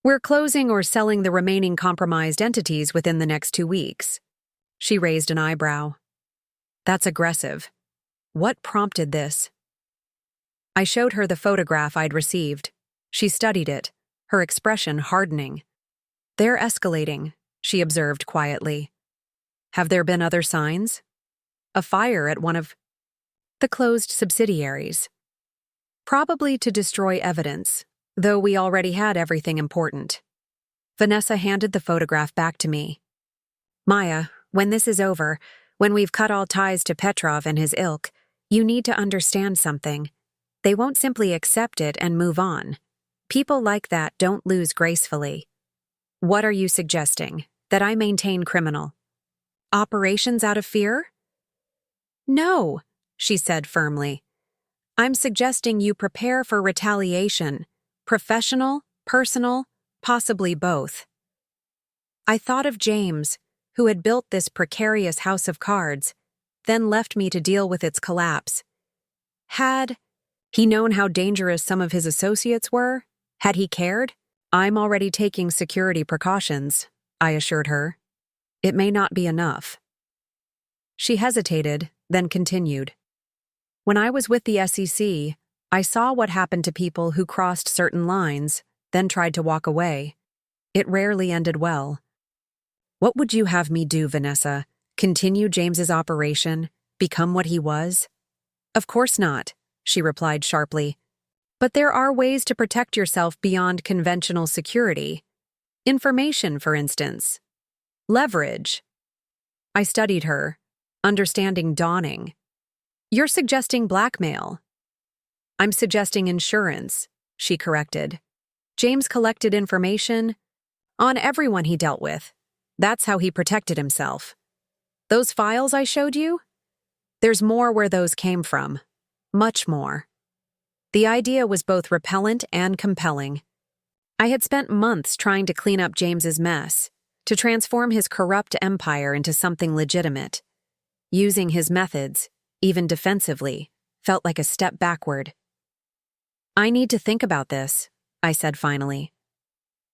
We're closing or selling the remaining compromised entities within the next 2 weeks. She raised an eyebrow. That's aggressive. What prompted this? I showed her the photograph I'd received. She studied it, her expression hardening. They're escalating, she observed quietly. Have there been other signs? A fire at one of the closed subsidiaries. Probably to destroy evidence, though we already had everything important. Vanessa handed the photograph back to me. Maya, when this is over, when we've cut all ties to Petrov and his ilk, you need to understand something. They won't simply accept it and move on. People like that don't lose gracefully. What are you suggesting? That I maintain criminal operations out of fear? No, she said firmly. I'm suggesting you prepare for retaliation, professional, personal, possibly both. I thought of James, who had built this precarious house of cards, then left me to deal with its collapse. Had he known how dangerous some of his associates were? Had he cared? I'm already taking security precautions, I assured her. It may not be enough. She hesitated, then continued. When I was with the SEC, I saw what happened to people who crossed certain lines, then tried to walk away. It rarely ended well. What would you have me do, Vanessa? Continue James's operation? Become what he was? Of course not, she replied sharply. But there are ways to protect yourself beyond conventional security. Information, for instance. Leverage. I studied her, understanding dawning. You're suggesting blackmail. I'm suggesting insurance, she corrected. James collected information on everyone he dealt with. That's how he protected himself. Those files I showed you? There's more where those came from. Much more. The idea was both repellent and compelling. I had spent months trying to clean up James's mess, to transform his corrupt empire into something legitimate. Using his methods, even defensively, felt like a step backward. I need to think about this, I said finally.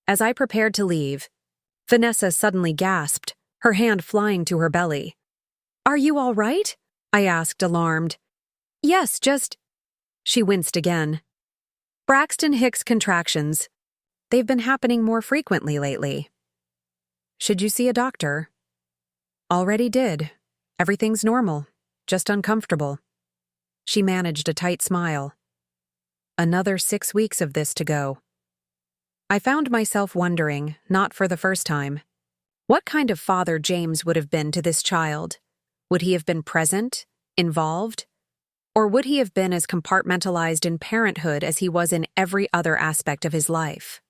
As I prepared to leave, Vanessa suddenly gasped, her hand flying to her belly. Are you all right? I asked, alarmed. Yes, just... She winced again. Braxton Hicks contractions. They've been happening more frequently lately. Should you see a doctor? Already did. Everything's normal, just uncomfortable. She managed a tight smile. Another 6 weeks of this to go. I found myself wondering, not for the first time, what kind of father James would have been to this child. Would he have been present, involved, or would he have been as compartmentalized in parenthood as he was in every other aspect of his life?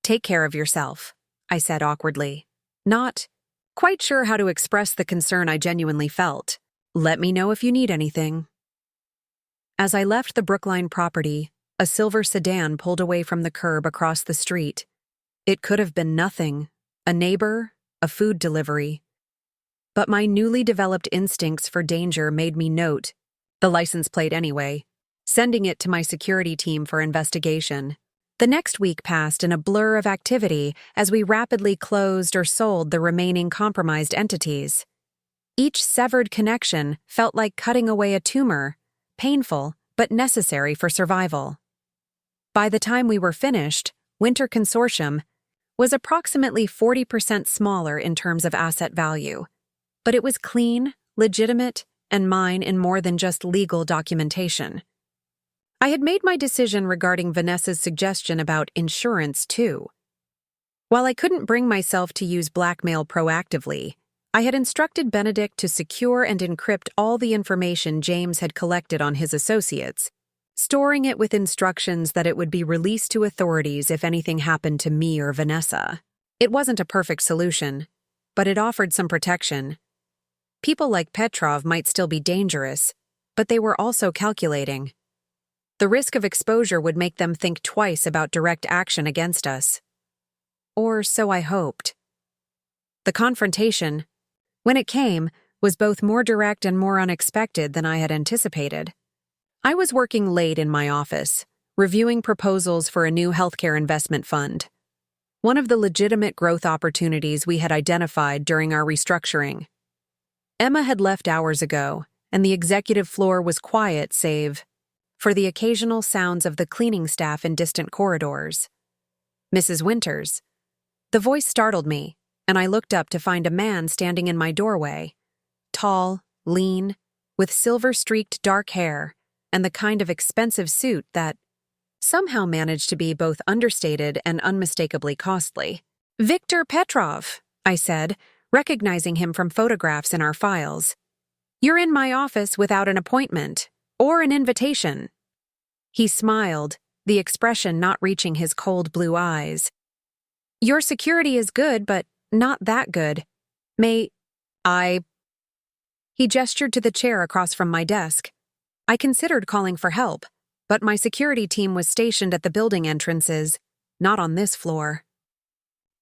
"Take care of yourself," I said awkwardly, not quite sure how to express the concern I genuinely felt. "Let me know if you need anything." As I left the Brookline property, a silver sedan pulled away from the curb across the street. It could have been nothing, a neighbor, a food delivery. But my newly developed instincts for danger made me note the license plate anyway, sending it to my security team for investigation. The next week passed in a blur of activity as we rapidly closed or sold the remaining compromised entities. Each severed connection felt like cutting away a tumor, painful but necessary for survival. By the time we were finished, Winter Consortium was approximately 40% smaller in terms of asset value, but it was clean, legitimate, and mine in more than just legal documentation. I had made my decision regarding Vanessa's suggestion about insurance, too. While I couldn't bring myself to use blackmail proactively, I had instructed Benedict to secure and encrypt all the information James had collected on his associates, storing it with instructions that it would be released to authorities if anything happened to me or Vanessa. It wasn't a perfect solution, but it offered some protection. People like Petrov might still be dangerous, but they were also calculating. The risk of exposure would make them think twice about direct action against us. Or so I hoped. The confrontation, when it came, was both more direct and more unexpected than I had anticipated. I was working late in my office, reviewing proposals for a new healthcare investment fund, one of the legitimate growth opportunities we had identified during our restructuring. Emma had left hours ago, and the executive floor was quiet save for the occasional sounds of the cleaning staff in distant corridors. "Mrs. Winters." The voice startled me, and I looked up to find a man standing in my doorway. Tall, lean, with silver-streaked dark hair, and the kind of expensive suit that somehow managed to be both understated and unmistakably costly. "Viktor Petrov," I said, recognizing him from photographs in our files. "You're in my office without an appointment or an invitation." He smiled, the expression not reaching his cold blue eyes. "Your security is good, but not that good. May I—" He gestured to the chair across from my desk. I considered calling for help, but my security team was stationed at the building entrances, not on this floor.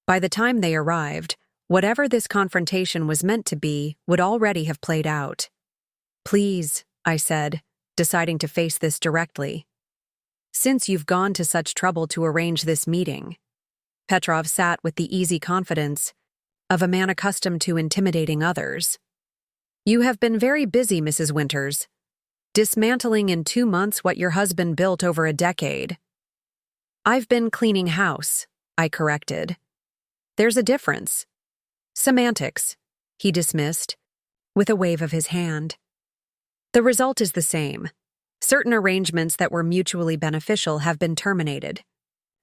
By the time they arrived, whatever this confrontation was meant to be would already have played out. "Please," I said, deciding to face this directly. "Since you've gone to such trouble to arrange this meeting." Petrov sat with the easy confidence of a man accustomed to intimidating others. "You have been very busy, Mrs. Winters, dismantling in 2 months what your husband built over a decade." "I've been cleaning house," I corrected. "There's a difference." "Semantics," he dismissed, with a wave of his hand. "The result is the same. Certain arrangements that were mutually beneficial have been terminated.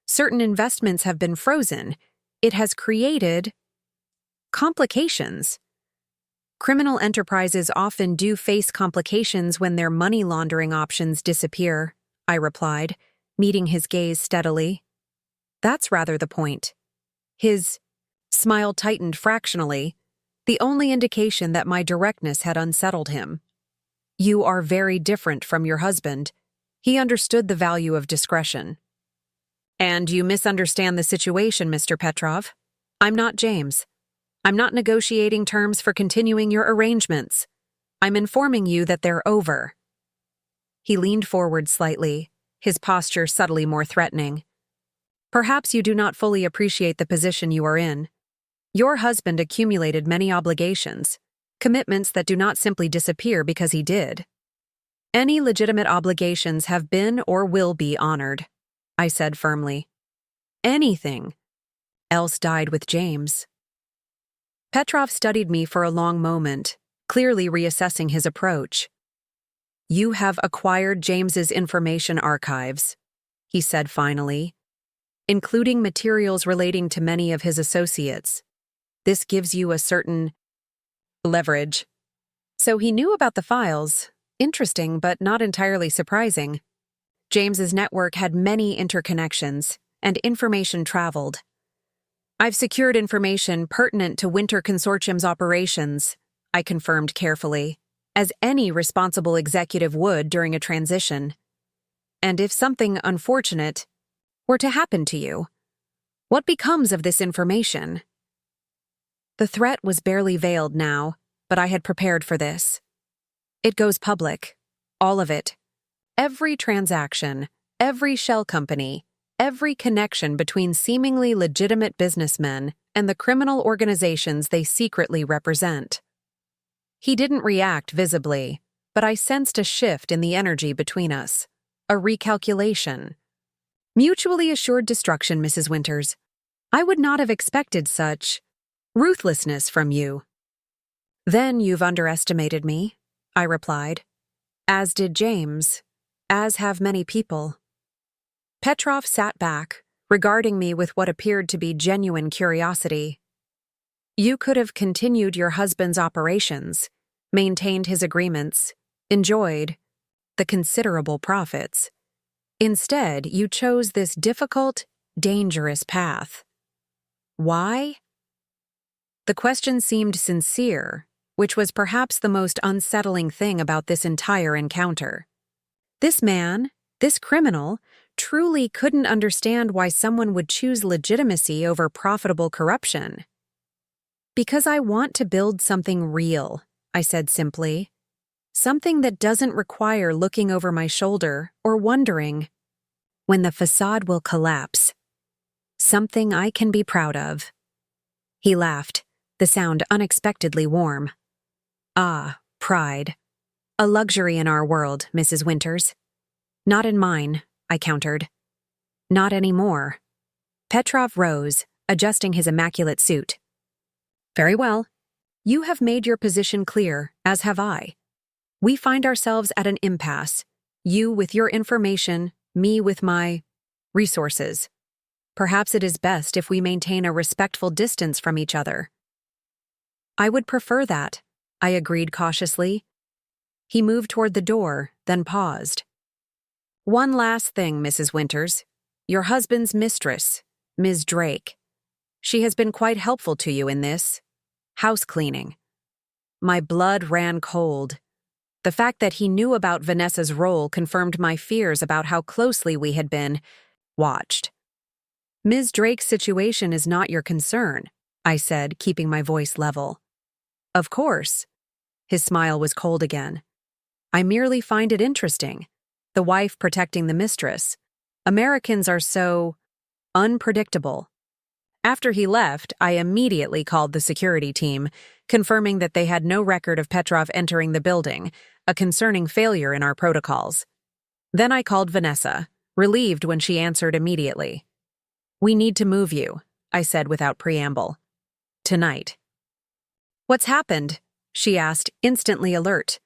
Certain investments have been frozen. It has created complications. Criminal enterprises often do face complications when their money laundering options disappear," I replied, meeting his gaze steadily. "That's rather the point." His smile tightened fractionally, the only indication that my directness had unsettled him. "You are very different from your husband. He understood the value of discretion." "And you misunderstand the situation, Mr. Petrov. I'm not James. I'm not negotiating terms for continuing your arrangements. I'm informing you that they're over." He leaned forward slightly, his posture subtly more threatening. "Perhaps you do not fully appreciate the position you are in. Your husband accumulated many obligations, commitments that do not simply disappear because he did. Any legitimate obligations have been or will be honored," I said firmly. "Anything else died with James." Petrov studied me for a long moment, clearly reassessing his approach. "You have acquired James's information archives," he said finally. including materials relating to many of his associates. This gives you a certain leverage. So he knew about the files. Interesting, but not entirely surprising. James's network had many interconnections, and information traveled. I've secured information pertinent to Winter Consortium's operations, I confirmed carefully, as any responsible executive would during a transition. And if something unfortunate were to happen to you, what becomes of this information? The threat was barely veiled now, but I had prepared for this. It goes public. All of it. Every transaction, every shell company, every connection between seemingly legitimate businessmen and the criminal organizations they secretly represent. He didn't react visibly, but I sensed a shift in the energy between us. A recalculation. Mutually assured destruction, Mrs. Winters. I would not have expected such ruthlessness from you. Then you've underestimated me, I replied. As did James. As have many people. Petrov sat back, regarding me with what appeared to be genuine curiosity. You could have continued your husband's operations, maintained his agreements, enjoyed the considerable profits. Instead, you chose this difficult, dangerous path. Why? The question seemed sincere, which was perhaps the most unsettling thing about this entire encounter. This man, this criminal, truly couldn't understand why someone would choose legitimacy over profitable corruption. Because I want to build something real, I said simply. Something that doesn't require looking over my shoulder or wondering when the facade will collapse. Something I can be proud of. He laughed, the sound unexpectedly warm. Ah, pride. A luxury in our world, Mrs. Winters. Not in mine, I countered. Not anymore. Petrov rose, adjusting his immaculate suit. Very well. You have made your position clear, as have I. We find ourselves at an impasse, you with your information, me with my resources. Perhaps it is best if we maintain a respectful distance from each other. I would prefer that, I agreed cautiously. He moved toward the door, then paused. One last thing, Mrs. Winters. Your husband's mistress, Ms. Drake. She has been quite helpful to you in this house cleaning. My blood ran cold. The fact that he knew about Vanessa's role confirmed my fears about how closely we had been watched. Ms. Drake's situation is not your concern, I said, keeping my voice level. Of course. His smile was cold again. I merely find it interesting. The wife protecting the mistress. Americans are so unpredictable. After he left, I immediately called the security team, confirming that they had no record of Petrov entering the building, a concerning failure in our protocols. Then I called Vanessa, relieved when she answered immediately. We need to move you, I said without preamble. Tonight. What's happened? She asked, instantly alert.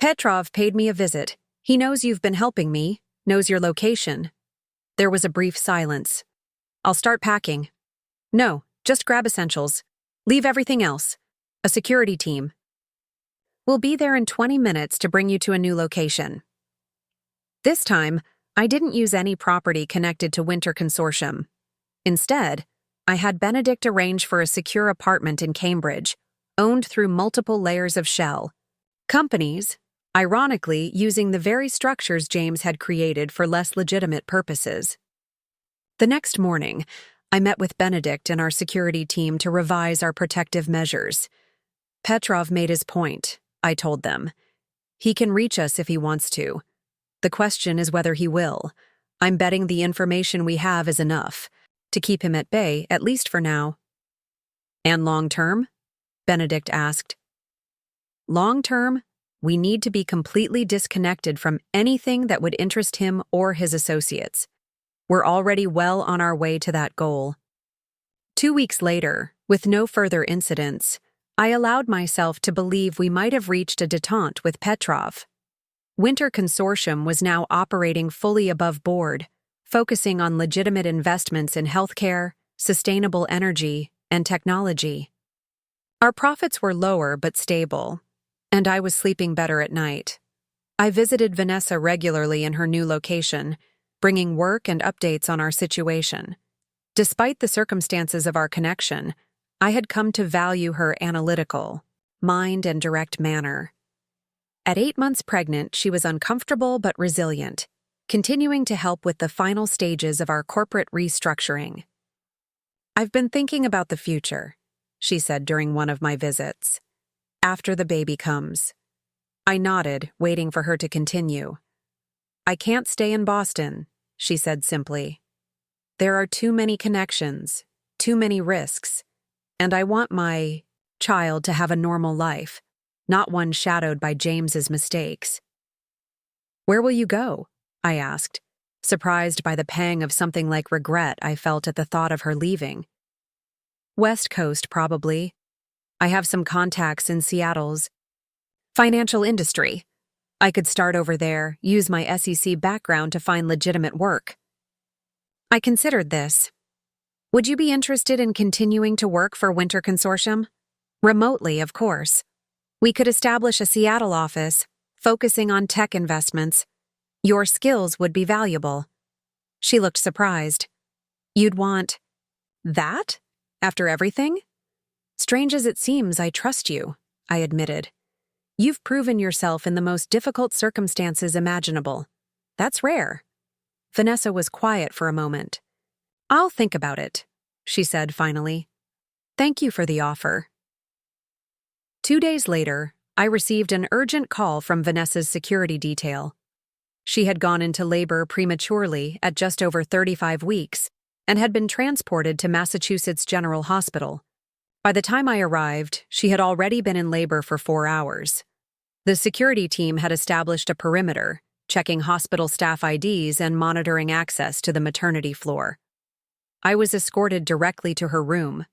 Petrov paid me a visit. He knows you've been helping me, knows your location. There was a brief silence. I'll start packing. No, just grab essentials. Leave everything else. A security team. We'll be there in 20 minutes to bring you to a new location. This time, I didn't use any property connected to Winter Consortium. Instead, I had Benedict arrange for a secure apartment in Cambridge, owned through multiple layers of shell. Companies, ironically using the very structures James had created for less legitimate purposes. The next morning, I met with Benedict and our security team to revise our protective measures. Petrov made his point, I told them. He can reach us if he wants to. The question is whether he will. I'm betting the information we have is enough to keep him at bay, at least for now. And long-term? Benedict asked. Long-term, we need to be completely disconnected from anything that would interest him or his associates. We're already well on our way to that goal. 2 weeks later, with no further incidents, I allowed myself to believe we might have reached a détente with Petrov. Winter Consortium was now operating fully above board, focusing on legitimate investments in healthcare, sustainable energy, and technology. Our profits were lower but stable, and I was sleeping better at night. I visited Vanessa regularly in her new location, bringing work and updates on our situation. Despite the circumstances of our connection, I had come to value her analytical, mind and direct manner. At 8 months pregnant, she was uncomfortable but resilient, continuing to help with the final stages of our corporate restructuring. "I've been thinking about the future," she said during one of my visits. "After the baby comes." I nodded, waiting for her to continue. "I can't stay in Boston," she said simply. "There are too many connections, too many risks, and I want my child to have a normal life, not one shadowed by James's mistakes." "Where will you go?" I asked, surprised by the pang of something like regret I felt at the thought of her leaving. "West Coast, probably. I have some contacts in Seattle's financial industry. I could start over there, use my SEC background to find legitimate work." I considered this. "Would you be interested in continuing to work for Winter Consortium? Remotely, of course. We could establish a Seattle office, focusing on tech investments. Your skills would be valuable." She looked surprised. "You'd want that? After everything?" "Strange as it seems, I trust you," I admitted. "You've proven yourself in the most difficult circumstances imaginable. That's rare." Vanessa was quiet for a moment. "I'll think about it," she said finally. "Thank you for the offer." 2 days later, I received an urgent call from Vanessa's security detail. She had gone into labor prematurely at just over 35 weeks and had been transported to Massachusetts General Hospital. By the time I arrived, she had already been in labor for 4 hours. The security team had established a perimeter, checking hospital staff IDs and monitoring access to the maternity floor. I was escorted directly to her room.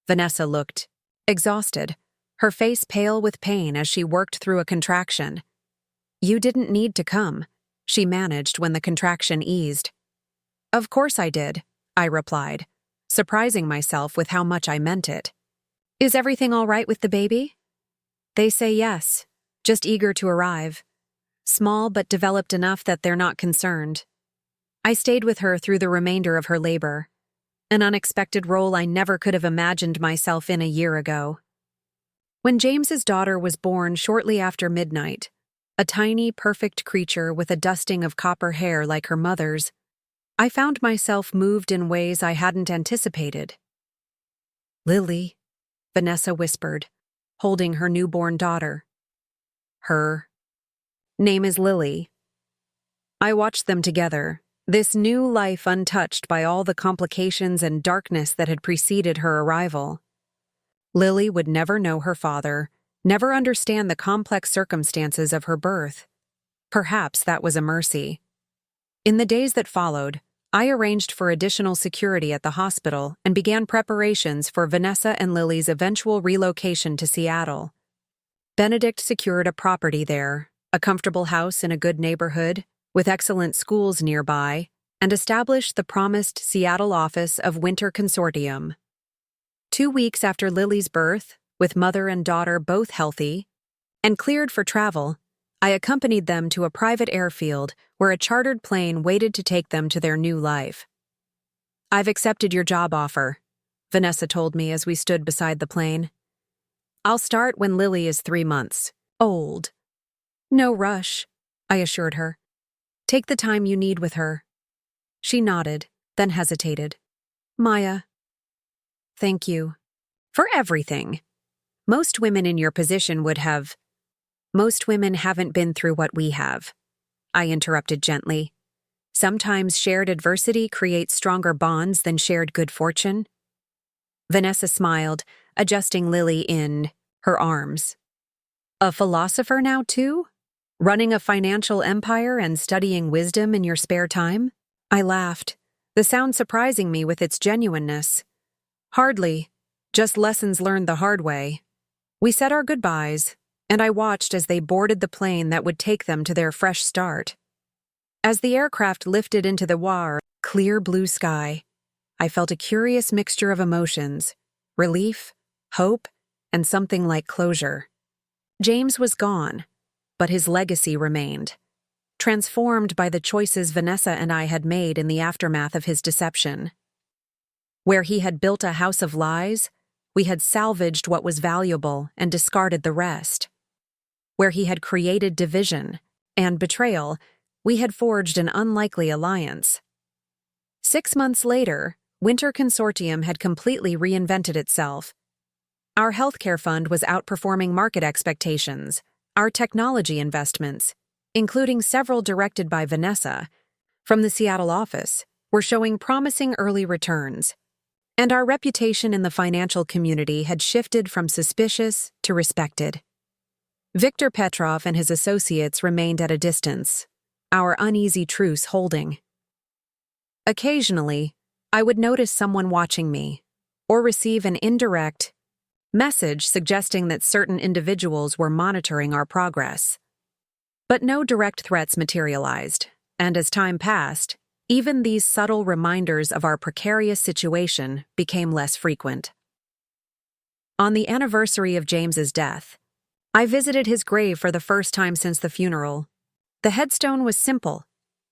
Vanessa looked exhausted, her face pale with pain as she worked through a contraction. "You didn't need to come," she managed when the contraction eased. "Of course I did," I replied, surprising myself with how much I meant it. "Is everything all right with the baby?" "They say yes, just eager to arrive. Small but developed enough that they're not concerned." I stayed with her through the remainder of her labor, an unexpected role I never could have imagined myself in a year ago. When James's daughter was born shortly after midnight, a tiny, perfect creature with a dusting of copper hair like her mother's, I found myself moved in ways I hadn't anticipated. "Lily," Vanessa whispered, holding her newborn daughter. Her name is Lily. I watched them together, this new life untouched by all the complications and darkness that had preceded her arrival. Lily would never know her father, never understand the complex circumstances of her birth. Perhaps that was a mercy. In the days that followed, I arranged for additional security at the hospital and began preparations for Vanessa and Lily's eventual relocation to Seattle. Benedict secured a property there, a comfortable house in a good neighborhood, with excellent schools nearby, and established the promised Seattle office of Winter Consortium. 2 weeks after Lily's birth, with mother and daughter both healthy and cleared for travel, I accompanied them to a private airfield where a chartered plane waited to take them to their new life. "I've accepted your job offer," Vanessa told me as we stood beside the plane. "I'll start when Lily is 3 months old." "No rush," I assured her. "Take the time you need with her." She nodded, then hesitated. "Maya, thank you for everything. Most women in your position would have. Most women haven't been through what we have," I interrupted gently. "Sometimes shared adversity creates stronger bonds than shared good fortune." Vanessa smiled, adjusting Lily in her arms. "A philosopher now, too? Running a financial empire and studying wisdom in your spare time?" I laughed, the sound surprising me with its genuineness. "Hardly. Just lessons learned the hard way." We said our goodbyes, and I watched as they boarded the plane that would take them to their fresh start. As the aircraft lifted into the WAR, clear blue sky. I felt a curious mixture of emotions: relief, hope, and something like closure. James was gone, but his legacy remained, transformed by the choices Vanessa and I had made in the aftermath of his deception. Where he had built a house of lies, we had salvaged what was valuable and discarded the rest. Where he had created division and betrayal, we had forged an unlikely alliance. 6 months later, Winter Consortium had completely reinvented itself. Our healthcare fund was outperforming market expectations. Our technology investments, including several directed by Vanessa from the Seattle office, were showing promising early returns. And our reputation in the financial community had shifted from suspicious to respected. Viktor Petrov and his associates remained at a distance, our uneasy truce holding. Occasionally, I would notice someone watching me, or receive an indirect message suggesting that certain individuals were monitoring our progress. But no direct threats materialized, and as time passed, even these subtle reminders of our precarious situation became less frequent. On the anniversary of James's death, I visited his grave for the first time since the funeral. The headstone was simple: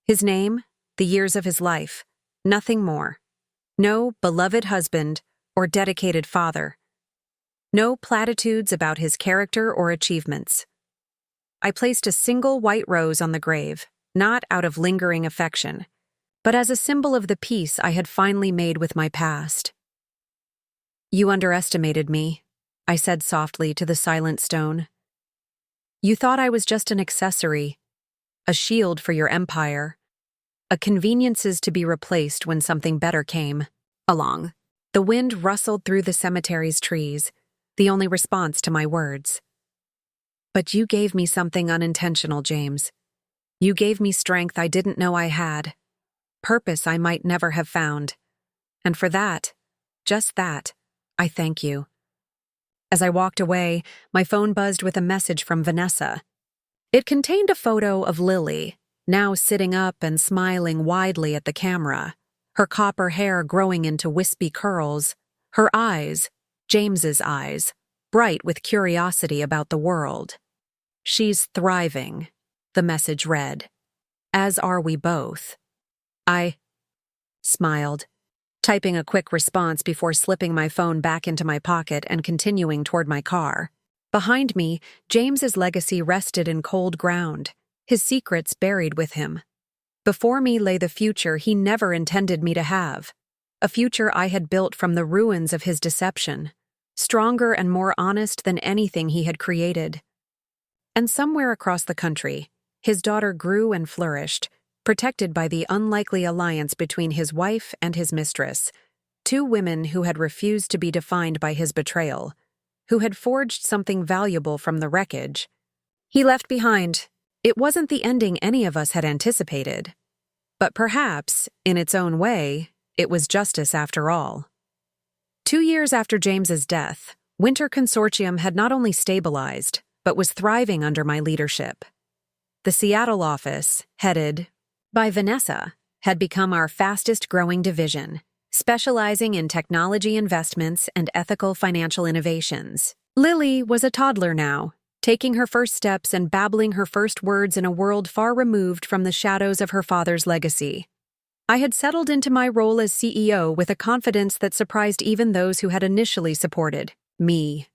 his name, the years of his life, nothing more. No beloved husband or dedicated father. No platitudes about his character or achievements. I placed a single white rose on the grave, not out of lingering affection, but as a symbol of the peace I had finally made with my past. "You underestimated me," I said softly to the silent stone. "You thought I was just an accessory, a shield for your empire, a conveniences to be replaced when something better came along." The wind rustled through the cemetery's trees, the only response to my words. "But you gave me something unintentional, James. You gave me strength I didn't know I had, purpose I might never have found. And for that, just that, I thank you." As I walked away, my phone buzzed with a message from Vanessa. It contained a photo of Lily, now sitting up and smiling widely at the camera, her copper hair growing into wispy curls, her eyes, James's eyes, bright with curiosity about the world. "She's thriving," the message read. "As are we both." I smiled, typing a quick response before slipping my phone back into my pocket and continuing toward my car. Behind me, James's legacy rested in cold ground, his secrets buried with him. Before me lay the future he never intended me to have, a future I had built from the ruins of his deception, stronger and more honest than anything he had created. And somewhere across the country, his daughter grew and flourished, protected by the unlikely alliance between his wife and his mistress, two women who had refused to be defined by his betrayal, who had forged something valuable from the wreckage he left behind. It wasn't the ending any of us had anticipated, but perhaps, in its own way, it was justice after all. 2 years after James's death, Winter Consortium had not only stabilized, but was thriving under my leadership. The Seattle office, headed by Vanessa, had become our fastest-growing division, specializing in technology investments and ethical financial innovations. Lily was a toddler now, taking her first steps and babbling her first words in a world far removed from the shadows of her father's legacy. I had settled into my role as CEO with a confidence that surprised even those who had initially supported me.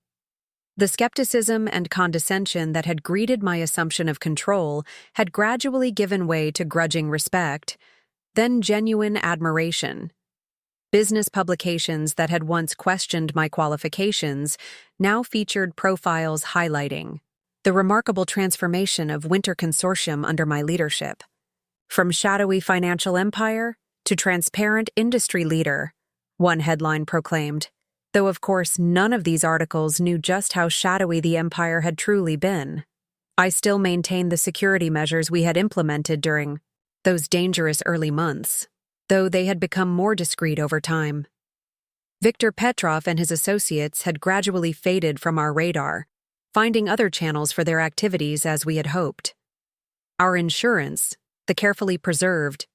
The skepticism and condescension that had greeted my assumption of control had gradually given way to grudging respect, then genuine admiration. Business publications that had once questioned my qualifications now featured profiles highlighting the remarkable transformation of Winter Consortium under my leadership. From shadowy financial empire to transparent industry leader, one headline proclaimed, though of course none of these articles knew just how shadowy the empire had truly been. I still maintained the security measures we had implemented during those dangerous early months, though they had become more discreet over time. Viktor Petrov and his associates had gradually faded from our radar, finding other channels for their activities as we had hoped. Our insurance, the carefully preserved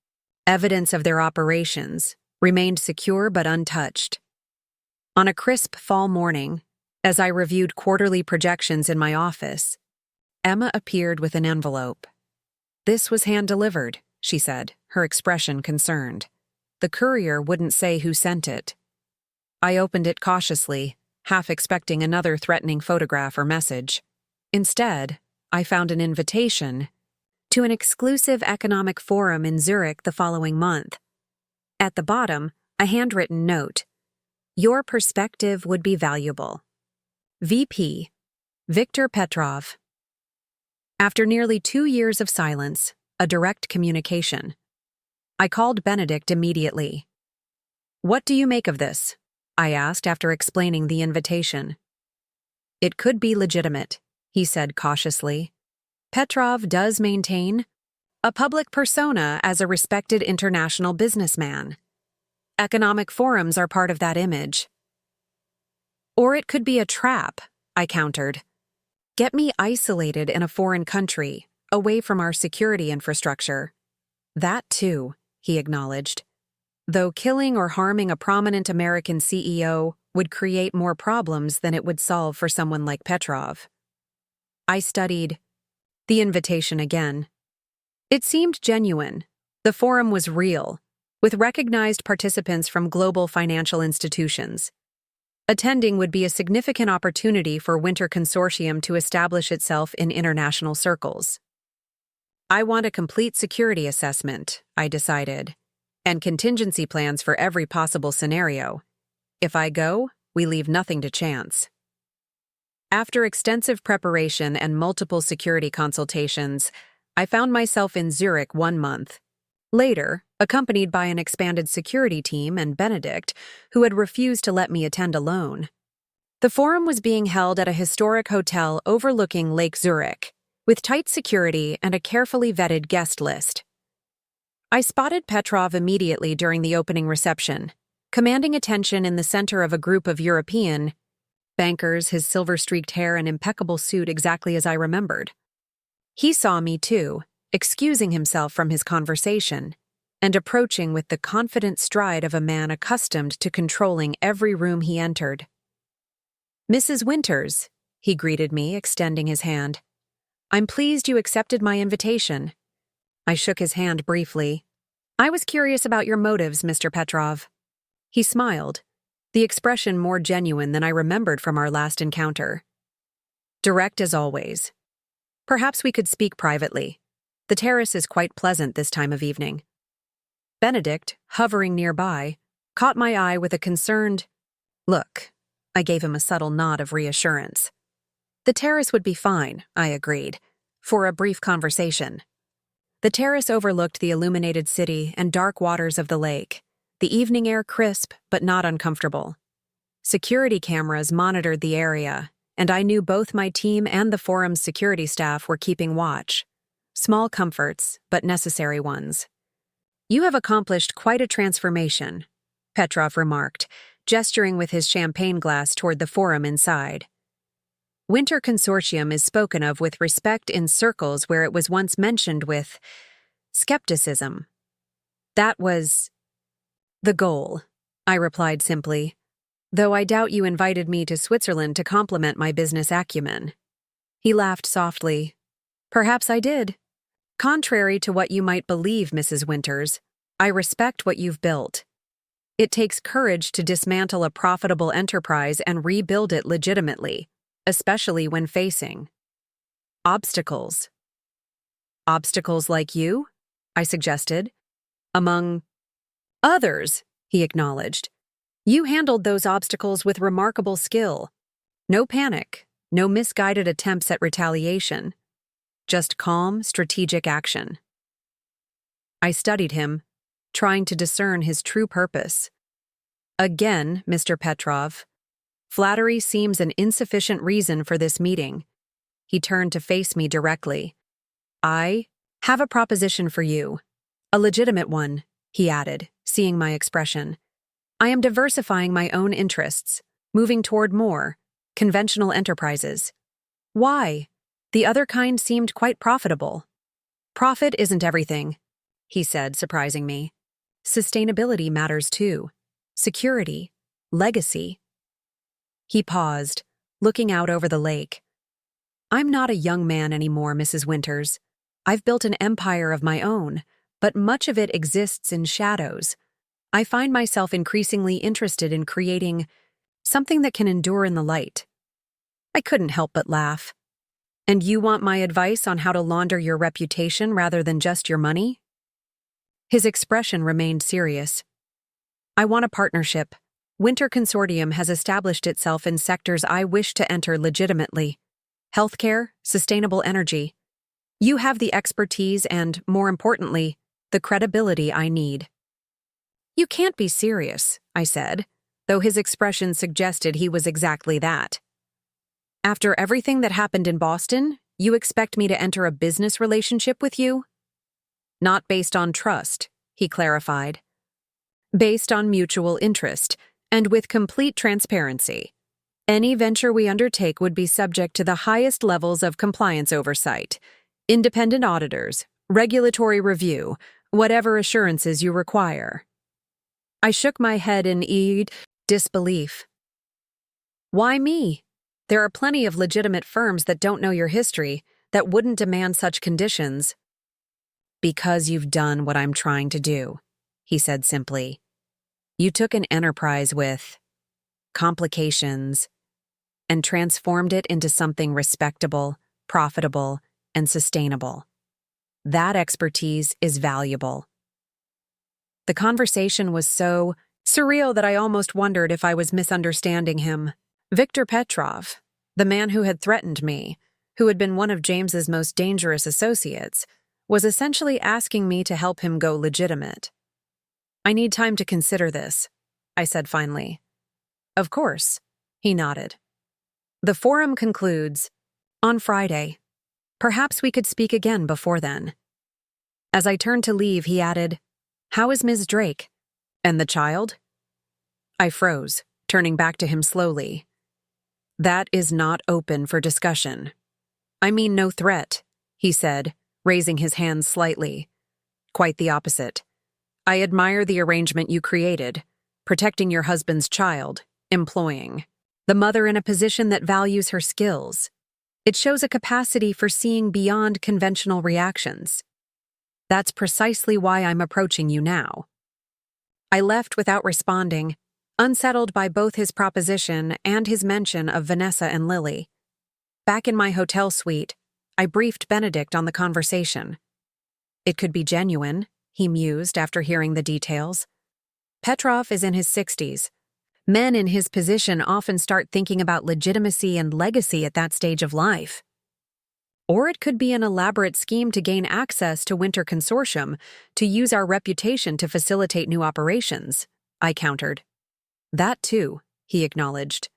Evidence of their operations remained secure but untouched. On a crisp fall morning, as I reviewed quarterly projections in my office, Emma appeared with an envelope. "This was hand-delivered," she said, her expression concerned. "The courier wouldn't say who sent it." I opened it cautiously, half expecting another threatening photograph or message. Instead, I found an invitation to an exclusive economic forum in Zurich the following month. At the bottom, a handwritten note: "Your perspective would be valuable. VP, Viktor Petrov." After nearly 2 years of silence, a direct communication, I called Benedict immediately. "What do you make of this?" I asked after explaining the invitation. "It could be legitimate," he said cautiously. "Petrov does maintain a public persona as a respected international businessman. Economic forums are part of that image." "Or it could be a trap," I countered. "Get me isolated in a foreign country, away from our security infrastructure." "That too," he acknowledged. "Though killing or harming a prominent American CEO would create more problems than it would solve for someone like Petrov." I studied the invitation again. It seemed genuine. The forum was real, with recognized participants from global financial institutions. Attending would be a significant opportunity for Winter Consortium to establish itself in international circles. "I want a complete security assessment," I decided, "and contingency plans for every possible scenario. If I go, we leave nothing to chance." After extensive preparation and multiple security consultations, I found myself in Zurich 1 month. Later, accompanied by an expanded security team and Benedict, who had refused to let me attend alone. The forum was being held at a historic hotel overlooking Lake Zurich, with tight security and a carefully vetted guest list. I spotted Petrov immediately during the opening reception, commanding attention in the center of a group of European bankers, his silver-streaked hair and impeccable suit exactly as I remembered. He saw me too, excusing himself from his conversation, and approaching with the confident stride of a man accustomed to controlling every room he entered. "Mrs. Winters," he greeted me, extending his hand. "I'm pleased you accepted my invitation." I shook his hand briefly. "I was curious about your motives, Mr. Petrov." He smiled, the expression more genuine than I remembered from our last encounter. "Direct as always. Perhaps we could speak privately. The terrace is quite pleasant this time of evening." Benedict, hovering nearby, caught my eye with a concerned look. I gave him a subtle nod of reassurance. "The terrace would be fine," I agreed, "for a brief conversation." The terrace overlooked the illuminated city and dark waters of the lake, the evening air crisp but not uncomfortable. Security cameras monitored the area, and I knew both my team and the forum's security staff were keeping watch. Small comforts, but necessary ones. "You have accomplished quite a transformation," Petrov remarked, gesturing with his champagne glass toward the forum inside. "Winter Consortium is spoken of with respect in circles where it was once mentioned with skepticism." "That was the goal," I replied simply, "though I doubt you invited me to Switzerland to complement my business acumen." He laughed softly. "Perhaps I did. Contrary to what you might believe, Mrs. Winters, I respect what you've built. It takes courage to dismantle a profitable enterprise and rebuild it legitimately, especially when facing obstacles." "Obstacles like you?" I suggested. "Among others," he acknowledged. "You handled those obstacles with remarkable skill. No panic, no misguided attempts at retaliation. Just calm, strategic action." I studied him, trying to discern his true purpose. "Again, Mr. Petrov, flattery seems an insufficient reason for this meeting." He turned to face me directly. "I have a proposition for you. A legitimate one," he added, seeing my expression. "I am diversifying my own interests, moving toward more conventional enterprises." "Why? The other kind seemed quite profitable." "Profit isn't everything. he said, surprising me. Sustainability matters too. Security. Legacy. He paused, looking out over the lake. I'm not a young man anymore, Mrs. Winters. I've built an empire of my own, but much of it exists in shadows. I find myself increasingly interested in creating something that can endure in the light. I couldn't help but laugh. And you want my advice on how to launder your reputation rather than just your money? His expression remained serious. I want a partnership. Winter Consortium has established itself in sectors I wish to enter legitimately. Healthcare, sustainable energy. You have the expertise and, more importantly, the credibility I need. You can't be serious, I said, though his expression suggested he was exactly that. After everything that happened in Boston, you expect me to enter a business relationship with you? Not based on trust, he clarified. Based on mutual interest, and with complete transparency. Any venture we undertake would be subject to the highest levels of compliance oversight, independent auditors, regulatory review, whatever assurances you require. I shook my head in disbelief. Why me? There are plenty of legitimate firms that don't know your history, that wouldn't demand such conditions. Because you've done what I'm trying to do, he said simply. You took an enterprise with complications and transformed it into something respectable, profitable, and sustainable. That expertise is valuable. The conversation was so surreal that I almost wondered if I was misunderstanding him. Viktor Petrov, the man who had threatened me, who had been one of James's most dangerous associates, was essentially asking me to help him go legitimate. I need time to consider this, I said finally. Of course, he nodded. The forum concludes on Friday. Perhaps we could speak again before then. As I turned to leave, he added, How is Ms. Drake? And the child? I froze, turning back to him slowly. That is not open for discussion. I mean no threat, he said, raising his hands slightly. Quite the opposite. I admire the arrangement you created, protecting your husband's child, employing the mother in a position that values her skills. It shows a capacity for seeing beyond conventional reactions. That's precisely why I'm approaching you now. I left without responding, unsettled by both his proposition and his mention of Vanessa and Lily. Back in my hotel suite, I briefed Benedict on the conversation. It could be genuine, he mused after hearing the details. Petrov is in his 60s. Men in his position often start thinking about legitimacy and legacy at that stage of life. Or it could be an elaborate scheme to gain access to Winter Consortium, to use our reputation to facilitate new operations, I countered. That too, he acknowledged.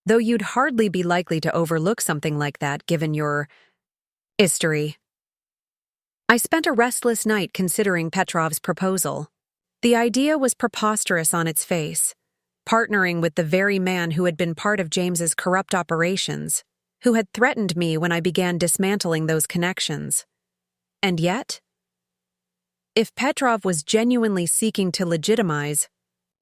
Though you'd hardly be likely to overlook something like that given your history. I spent a restless night considering Petrov's proposal. The idea was preposterous on its face, partnering with the very man who had been part of James's corrupt operations, who had threatened me when I began dismantling those connections. And yet, if Petrov was genuinely seeking to legitimize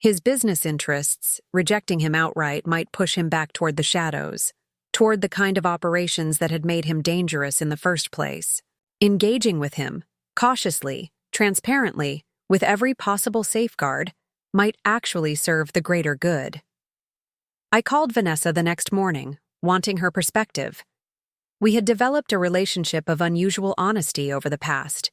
his business interests, rejecting him outright might push him back toward the shadows, toward the kind of operations that had made him dangerous in the first place. Engaging with him, cautiously, transparently, with every possible safeguard, might actually serve the greater good. I called Vanessa the next morning, wanting her perspective. We had developed a relationship of unusual honesty over the past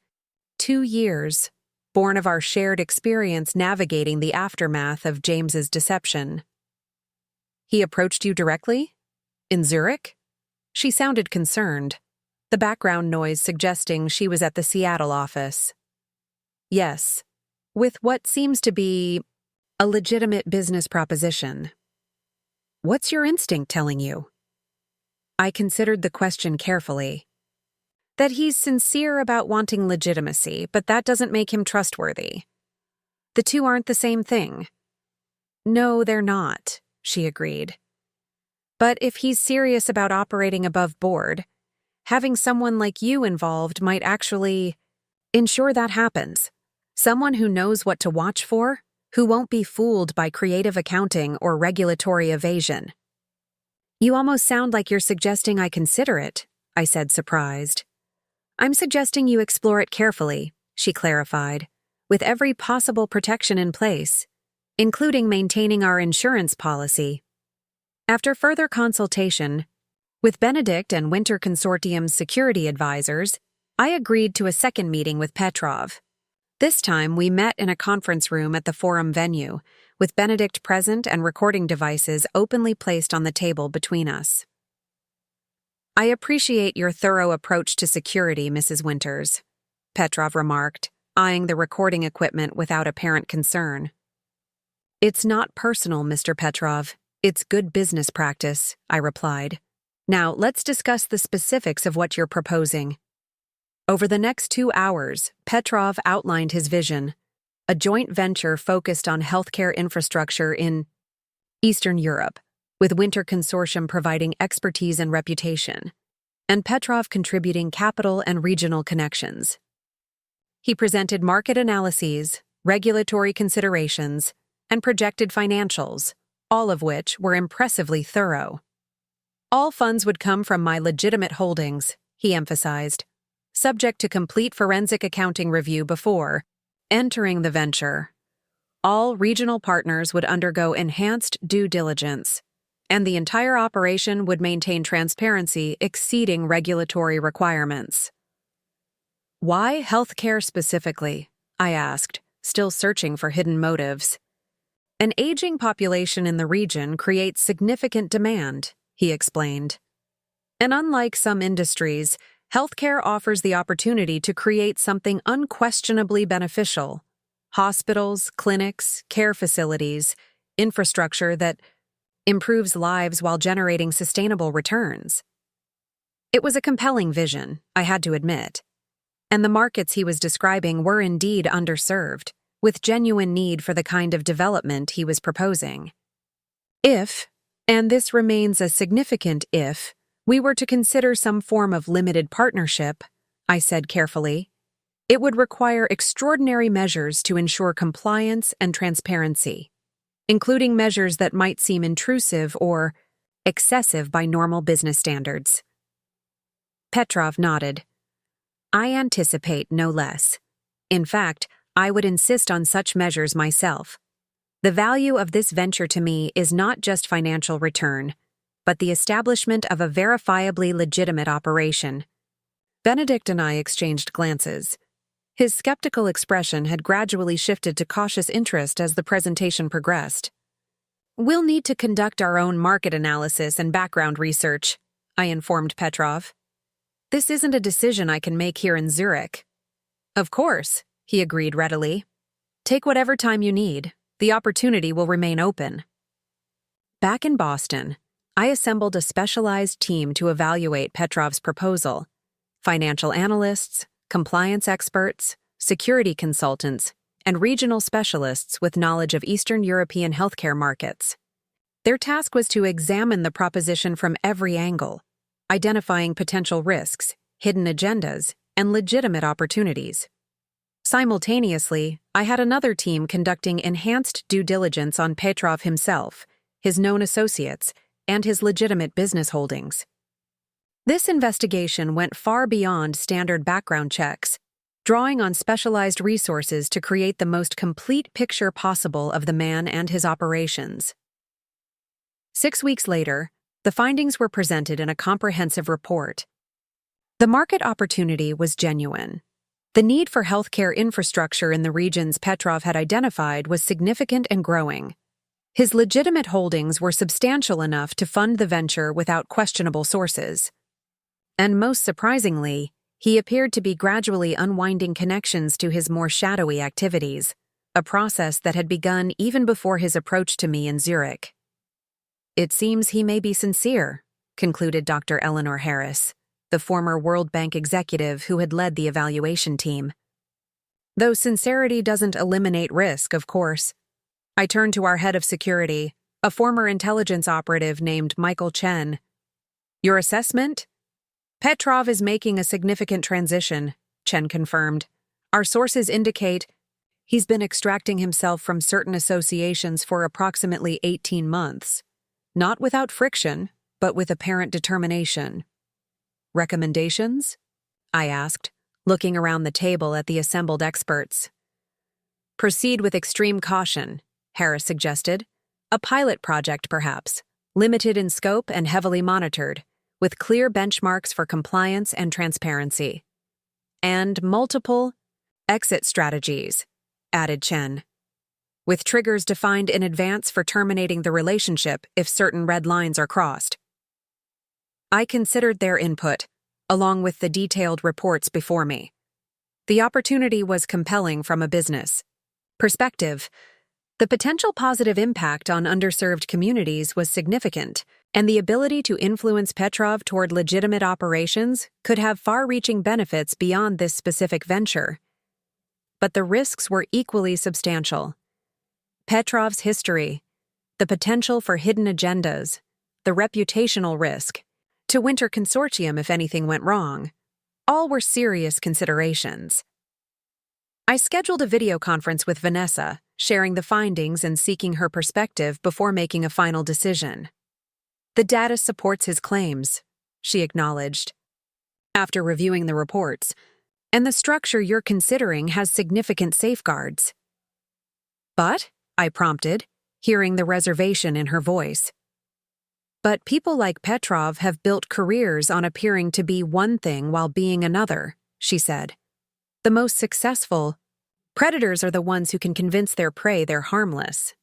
2 years, born of our shared experience navigating the aftermath of James's deception. He approached you directly? In Zurich? She sounded concerned, the background noise suggesting she was at the Seattle office. Yes, with what seems to be a legitimate business proposition. What's your instinct telling you? I considered the question carefully. That he's sincere about wanting legitimacy, but that doesn't make him trustworthy. The two aren't the same thing. No, they're not, she agreed. But if he's serious about operating above board, having someone like you involved might actually Ensure that happens. Someone who knows what to watch for, who won't be fooled by creative accounting or regulatory evasion. You almost sound like you're suggesting I consider it, I said, surprised. I'm suggesting you explore it carefully, she clarified, with every possible protection in place, including maintaining our insurance policy. After further consultation with Benedict and Winter Consortium's security advisors, I agreed to a second meeting with Petrov. This time, we met in a conference room at the forum venue, with Benedict present and recording devices openly placed on the table between us. I appreciate your thorough approach to security, Mrs. Winters, Petrov remarked, eyeing the recording equipment without apparent concern. It's not personal, Mr. Petrov. It's good business practice, I replied. Now, let's discuss the specifics of what you're proposing. Over the next 2 hours, Petrov outlined his vision, a joint venture focused on healthcare infrastructure in Eastern Europe, with Winter Consortium providing expertise and reputation, and Petrov contributing capital and regional connections. He presented market analyses, regulatory considerations, and projected financials, all of which were impressively thorough. All funds would come from my legitimate holdings, he emphasized, subject to complete forensic accounting review before entering the venture. All regional partners would undergo enhanced due diligence, and the entire operation would maintain transparency exceeding regulatory requirements. Why healthcare specifically? I asked, still searching for hidden motives. An aging population in the region creates significant demand, he explained. And unlike some industries, healthcare offers the opportunity to create something unquestionably beneficial. Hospitals, clinics, care facilities, infrastructure that improves lives while generating sustainable returns. It was a compelling vision, I had to admit. And the markets he was describing were indeed underserved, with genuine need for the kind of development he was proposing. If, and this remains a significant if, we were to consider some form of limited partnership, I said carefully, it would require extraordinary measures to ensure compliance and transparency, including measures that might seem intrusive or excessive by normal business standards. Petrov nodded. I anticipate no less. In fact, I would insist on such measures myself. The value of this venture to me is not just financial return, but the establishment of a verifiably legitimate operation. Benedict and I exchanged glances. His skeptical expression had gradually shifted to cautious interest as the presentation progressed. We'll need to conduct our own market analysis and background research, I informed Petrov. This isn't a decision I can make here in Zurich. Of course, he agreed readily. Take whatever time you need. The opportunity will remain open. Back in Boston, I assembled a specialized team to evaluate Petrov's proposal. Financial analysts, compliance experts, security consultants, and regional specialists with knowledge of Eastern European healthcare markets. Their task was to examine the proposition from every angle, identifying potential risks, hidden agendas, and legitimate opportunities. Simultaneously, I had another team conducting enhanced due diligence on Petrov himself, his known associates, and his legitimate business holdings. This investigation went far beyond standard background checks, drawing on specialized resources to create the most complete picture possible of the man and his operations. 6 weeks later, the findings were presented in a comprehensive report. The market opportunity was genuine. The need for healthcare infrastructure in the regions Petrov had identified was significant and growing. His legitimate holdings were substantial enough to fund the venture without questionable sources. And most surprisingly, he appeared to be gradually unwinding connections to his more shadowy activities, a process that had begun even before his approach to me in Zurich. It seems he may be sincere, concluded Dr. Eleanor Harris, the former World Bank executive who had led the evaluation team. Though sincerity doesn't eliminate risk, of course. I turned to our head of security, a former intelligence operative named Michael Chen. Your assessment? Petrov is making a significant transition, Chen confirmed. Our sources indicate he's been extracting himself from certain associations for approximately 18 months. Not without friction, but with apparent determination. Recommendations? I asked, looking around the table at the assembled experts. Proceed with extreme caution, Harris suggested. A pilot project, perhaps, limited in scope and heavily monitored, with clear benchmarks for compliance and transparency. And multiple exit strategies, added Chen, with triggers defined in advance for terminating the relationship if certain red lines are crossed. I considered their input, along with the detailed reports before me. The opportunity was compelling from a business perspective. The potential positive impact on underserved communities was significant, and the ability to influence Petrov toward legitimate operations could have far-reaching benefits beyond this specific venture. But the risks were equally substantial. Petrov's history, the potential for hidden agendas, the reputational risk, to Winter Consortium if anything went wrong, all were serious considerations. I scheduled a video conference with Vanessa, sharing the findings and seeking her perspective before making a final decision. The data supports his claims, she acknowledged. After reviewing the reports, and the structure you're considering has significant safeguards. But, I prompted, hearing the reservation in her voice. But people like Petrov have built careers on appearing to be one thing while being another, she said. The most successful predators are the ones who can convince their prey they're harmless.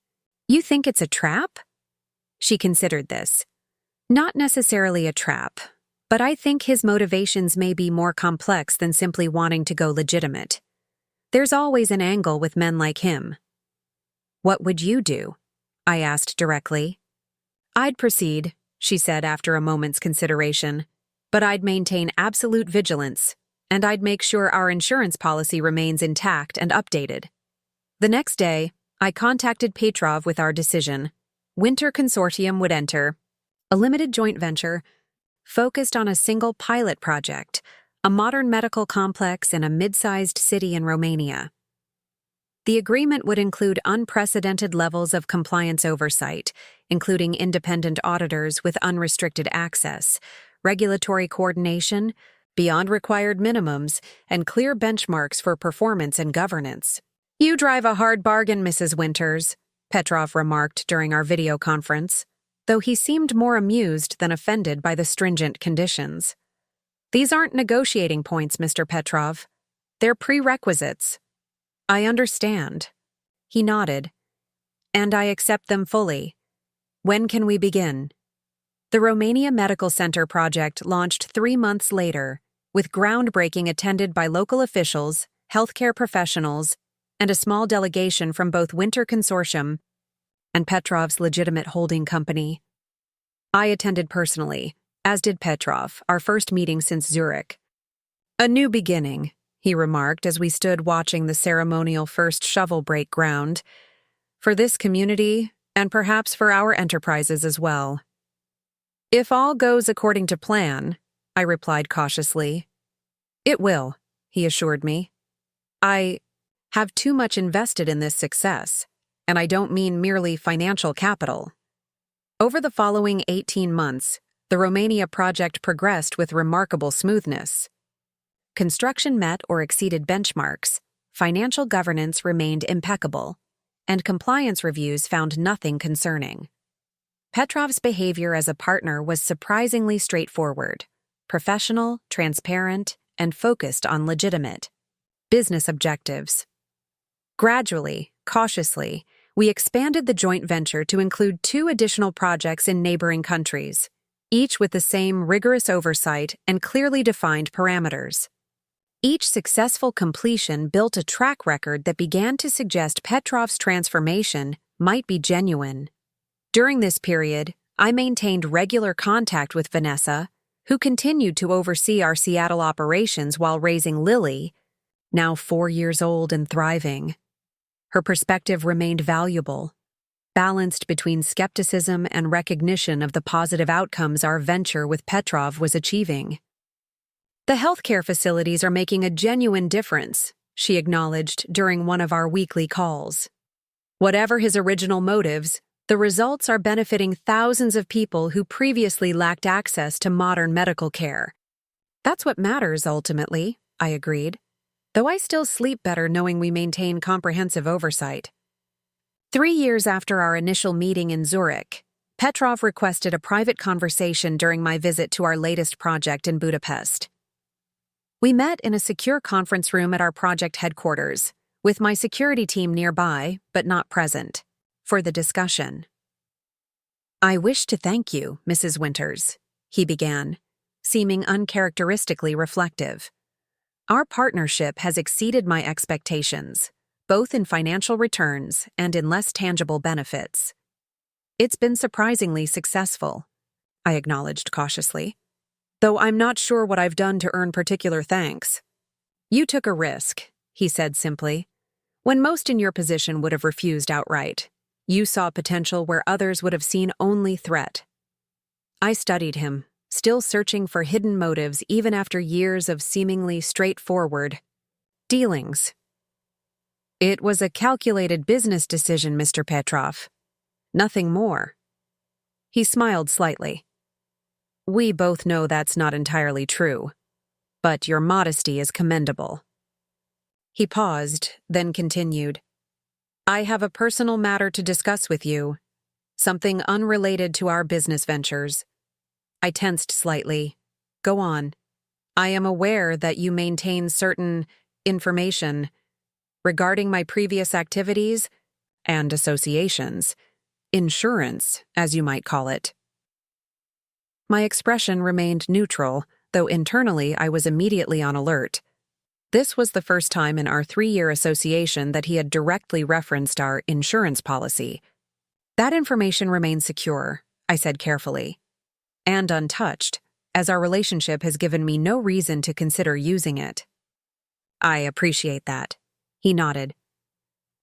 You think it's a trap? She considered this. Not necessarily a trap, but I think his motivations may be more complex than simply wanting to go legitimate. There's always an angle with men like him. What would you do? I asked directly. I'd proceed, she said after a moment's consideration, but I'd maintain absolute vigilance, and I'd make sure our insurance policy remains intact and updated. The next day, I contacted Petrov with our decision. Winter Consortium would enter, a limited joint venture, focused on a single pilot project, a modern medical complex in a mid-sized city in Romania. The agreement would include unprecedented levels of compliance oversight, including independent auditors with unrestricted access, regulatory coordination, beyond required minimums, and clear benchmarks for performance and governance. You drive a hard bargain, Mrs. Winters, Petrov remarked during our video conference, though he seemed more amused than offended by the stringent conditions. These aren't negotiating points, Mr. Petrov. They're prerequisites. I understand. He nodded. And I accept them fully. When can we begin? The Romania Medical Center project launched 3 months later, with groundbreaking attended by local officials, healthcare professionals, and a small delegation from both Winter Consortium and Petrov's legitimate holding company. I attended personally, as did Petrov, our first meeting since Zurich. A new beginning, he remarked as we stood watching the ceremonial first shovel break ground, for this community and perhaps for our enterprises as well. If all goes according to plan, I replied cautiously. It will, he assured me. I have too much invested in this success, and I don't mean merely financial capital. Over the following 18 months, the Romania project progressed with remarkable smoothness. Construction met or exceeded benchmarks, financial governance remained impeccable, and compliance reviews found nothing concerning. Petrov's behavior as a partner was surprisingly straightforward, professional, transparent, and focused on legitimate business objectives. Gradually, cautiously, we expanded the joint venture to include 2 additional projects in neighboring countries, each with the same rigorous oversight and clearly defined parameters. Each successful completion built a track record that began to suggest Petrov's transformation might be genuine. During this period, I maintained regular contact with Vanessa, who continued to oversee our Seattle operations while raising Lily, now 4 years old and thriving. Her perspective remained valuable, balanced between skepticism and recognition of the positive outcomes our venture with Petrov was achieving. The healthcare facilities are making a genuine difference, she acknowledged during one of our weekly calls. Whatever his original motives, the results are benefiting thousands of people who previously lacked access to modern medical care. That's what matters, ultimately, I agreed, though I still sleep better knowing we maintain comprehensive oversight. 3 years after our initial meeting in Zurich, Petrov requested a private conversation during my visit to our latest project in Budapest. We met in a secure conference room at our project headquarters, with my security team nearby, but not present, for the discussion. "I wish to thank you, Mrs. Winters," he began, seeming uncharacteristically reflective. "Our partnership has exceeded my expectations, both in financial returns and in less tangible benefits. It's been surprisingly successful," I acknowledged cautiously, "though I'm not sure what I've done to earn particular thanks." "You took a risk," he said simply, "when most in your position would have refused outright. You saw potential where others would have seen only threat." I studied him, still searching for hidden motives even after years of seemingly straightforward dealings. "It was a calculated business decision, Mr. Petrov. Nothing more." He smiled slightly. "We both know that's not entirely true, but your modesty is commendable." He paused, then continued, "I have a personal matter to discuss with you, something unrelated to our business ventures." I tensed slightly. "Go on. I am aware that you maintain certain information regarding my previous activities and associations. Insurance, as you might call it." My expression remained neutral, though internally I was immediately on alert. This was the first time in our 3-year association that he had directly referenced our insurance policy. "That information remains secure," I said carefully, "and untouched, as our relationship has given me no reason to consider using it." "I appreciate that," he nodded.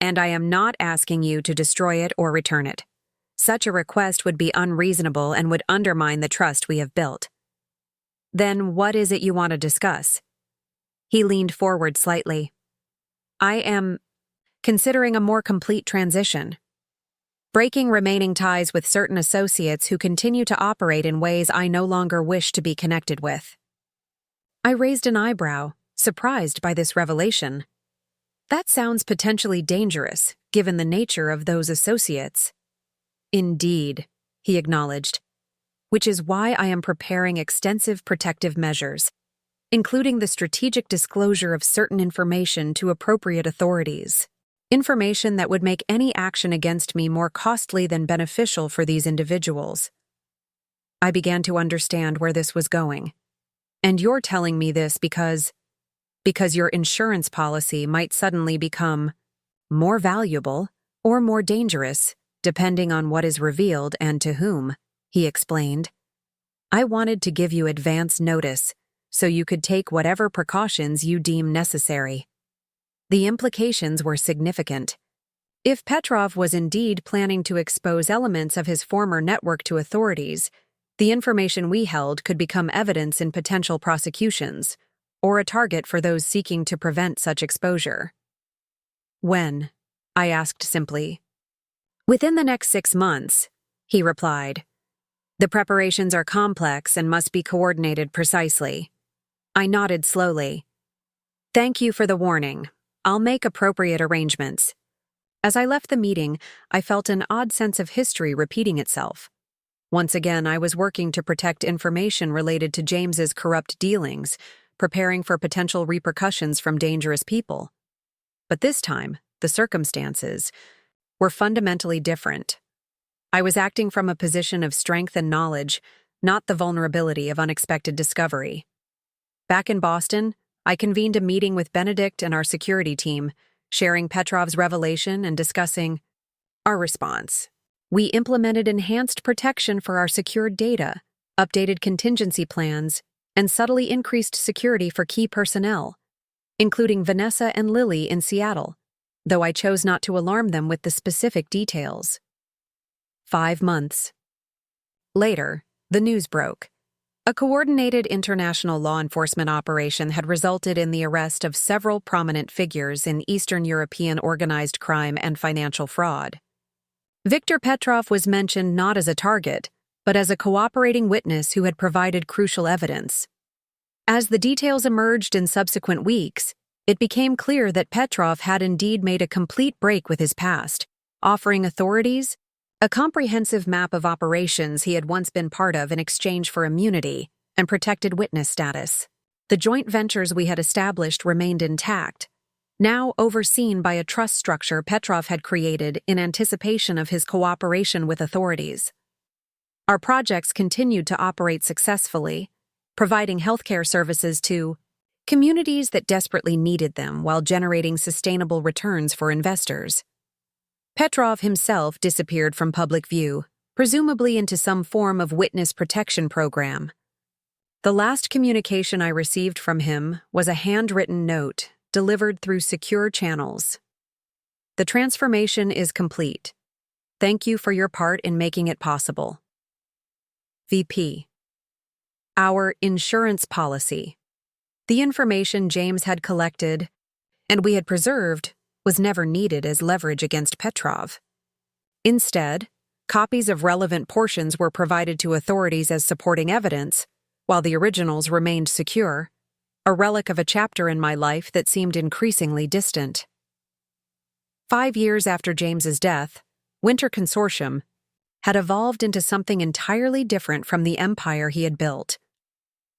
"And I am not asking you to destroy it or return it. Such a request would be unreasonable and would undermine the trust we have built." "Then what is it you want to discuss?" He leaned forward slightly. "I am considering a more complete transition. Breaking remaining ties with certain associates who continue to operate in ways I no longer wish to be connected with." I raised an eyebrow, surprised by this revelation. "That sounds potentially dangerous, given the nature of those associates." "Indeed," he acknowledged, "which is why I am preparing extensive protective measures, including the strategic disclosure of certain information to appropriate authorities. Information that would make any action against me more costly than beneficial for these individuals." I began to understand where this was going. "And you're telling me this because your insurance policy might suddenly become more valuable or more dangerous, depending on what is revealed and to whom," he explained. "I wanted to give you advance notice so you could take whatever precautions you deem necessary." The implications were significant. If Petrov was indeed planning to expose elements of his former network to authorities, the information we held could become evidence in potential prosecutions, or a target for those seeking to prevent such exposure. "When?" I asked simply. "Within the next 6 months," he replied. "The preparations are complex and must be coordinated precisely." I nodded slowly. "Thank you for the warning. I'll make appropriate arrangements." As I left the meeting, I felt an odd sense of history repeating itself. Once again, I was working to protect information related to James's corrupt dealings, preparing for potential repercussions from dangerous people. But this time, the circumstances were fundamentally different. I was acting from a position of strength and knowledge, not the vulnerability of unexpected discovery. Back in Boston, I convened a meeting with Benedict and our security team, sharing Petrov's revelation and discussing our response. We implemented enhanced protection for our secured data, updated contingency plans, and subtly increased security for key personnel, including Vanessa and Lily in Seattle, though I chose not to alarm them with the specific details. 5 months later, the news broke. A coordinated international law enforcement operation had resulted in the arrest of several prominent figures in Eastern European organized crime and financial fraud. Viktor Petrov was mentioned not as a target, but as a cooperating witness who had provided crucial evidence. As the details emerged in subsequent weeks, it became clear that Petrov had indeed made a complete break with his past, offering authorities a comprehensive map of operations he had once been part of in exchange for immunity and protected witness status. The joint ventures we had established remained intact, now overseen by a trust structure Petrov had created in anticipation of his cooperation with authorities. Our projects continued to operate successfully, providing healthcare services to communities that desperately needed them while generating sustainable returns for investors. Petrov himself disappeared from public view, presumably into some form of witness protection program. The last communication I received from him was a handwritten note delivered through secure channels. The transformation is complete. Thank you for your part in making it possible. VP. Our insurance policy. The information James had collected and we had preserved was never needed as leverage against Petrov. Instead, copies of relevant portions were provided to authorities as supporting evidence, while the originals remained secure, a relic of a chapter in my life that seemed increasingly distant. 5 years after James's death, Winter Consortium had evolved into something entirely different from the empire he had built.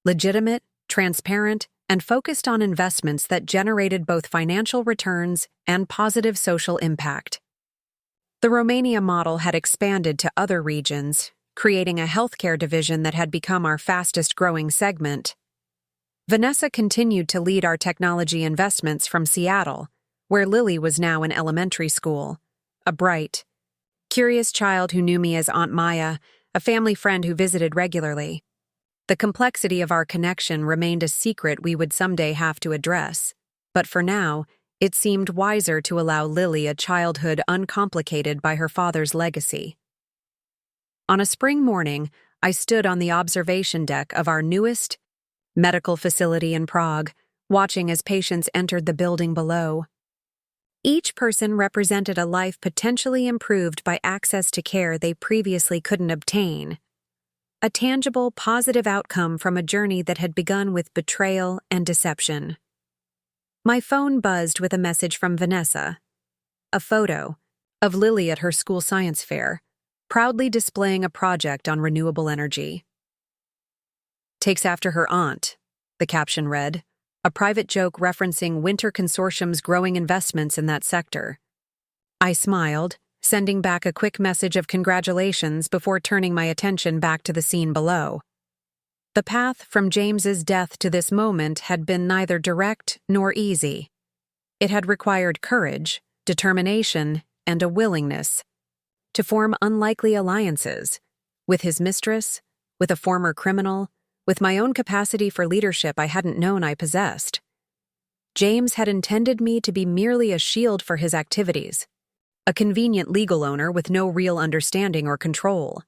Legitimate, transparent, and focused on investments that generated both financial returns and positive social impact. The Romania model had expanded to other regions, creating a healthcare division that had become our fastest-growing segment. Vanessa continued to lead our technology investments from Seattle, where Lily was now in elementary school, a bright, curious child who knew me as Aunt Maya, a family friend who visited regularly. The complexity of our connection remained a secret we would someday have to address, but for now, it seemed wiser to allow Lily a childhood uncomplicated by her father's legacy. On a spring morning, I stood on the observation deck of our newest medical facility in Prague, watching as patients entered the building below. Each person represented a life potentially improved by access to care they previously couldn't obtain. A tangible, positive outcome from a journey that had begun with betrayal and deception. My phone buzzed with a message from Vanessa. A photo of Lily at her school science fair, proudly displaying a project on renewable energy. Takes after her aunt, the caption read, a private joke referencing Winter Consortium's growing investments in that sector. I smiled, sending back a quick message of congratulations before turning my attention back to the scene below. The path from James's death to this moment had been neither direct nor easy. It had required courage, determination, and a willingness to form unlikely alliances with his mistress, with a former criminal, with my own capacity for leadership I hadn't known I possessed. James had intended me to be merely a shield for his activities, a convenient legal owner with no real understanding or control.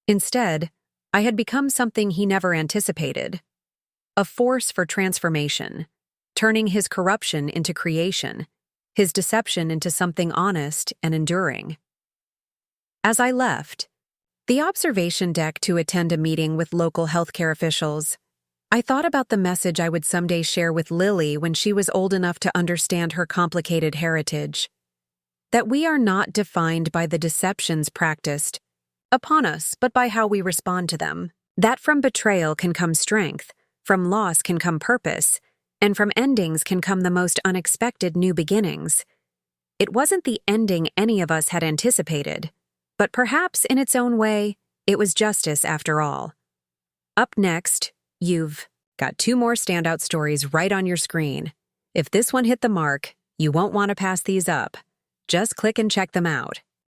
Instead, I had become something he never anticipated, a force for transformation, turning his corruption into creation, his deception into something honest and enduring. As I left the observation deck to attend a meeting with local healthcare officials, I thought about the message I would someday share with Lily when she was old enough to understand her complicated heritage. That we are not defined by the deceptions practiced upon us, but by how we respond to them. That from betrayal can come strength, from loss can come purpose, and from endings can come the most unexpected new beginnings. It wasn't the ending any of us had anticipated, but perhaps in its own way, it was justice after all. Up next, you've got 2 more standout stories right on your screen. If this one hit the mark, you won't want to pass these up. Just click and check them out.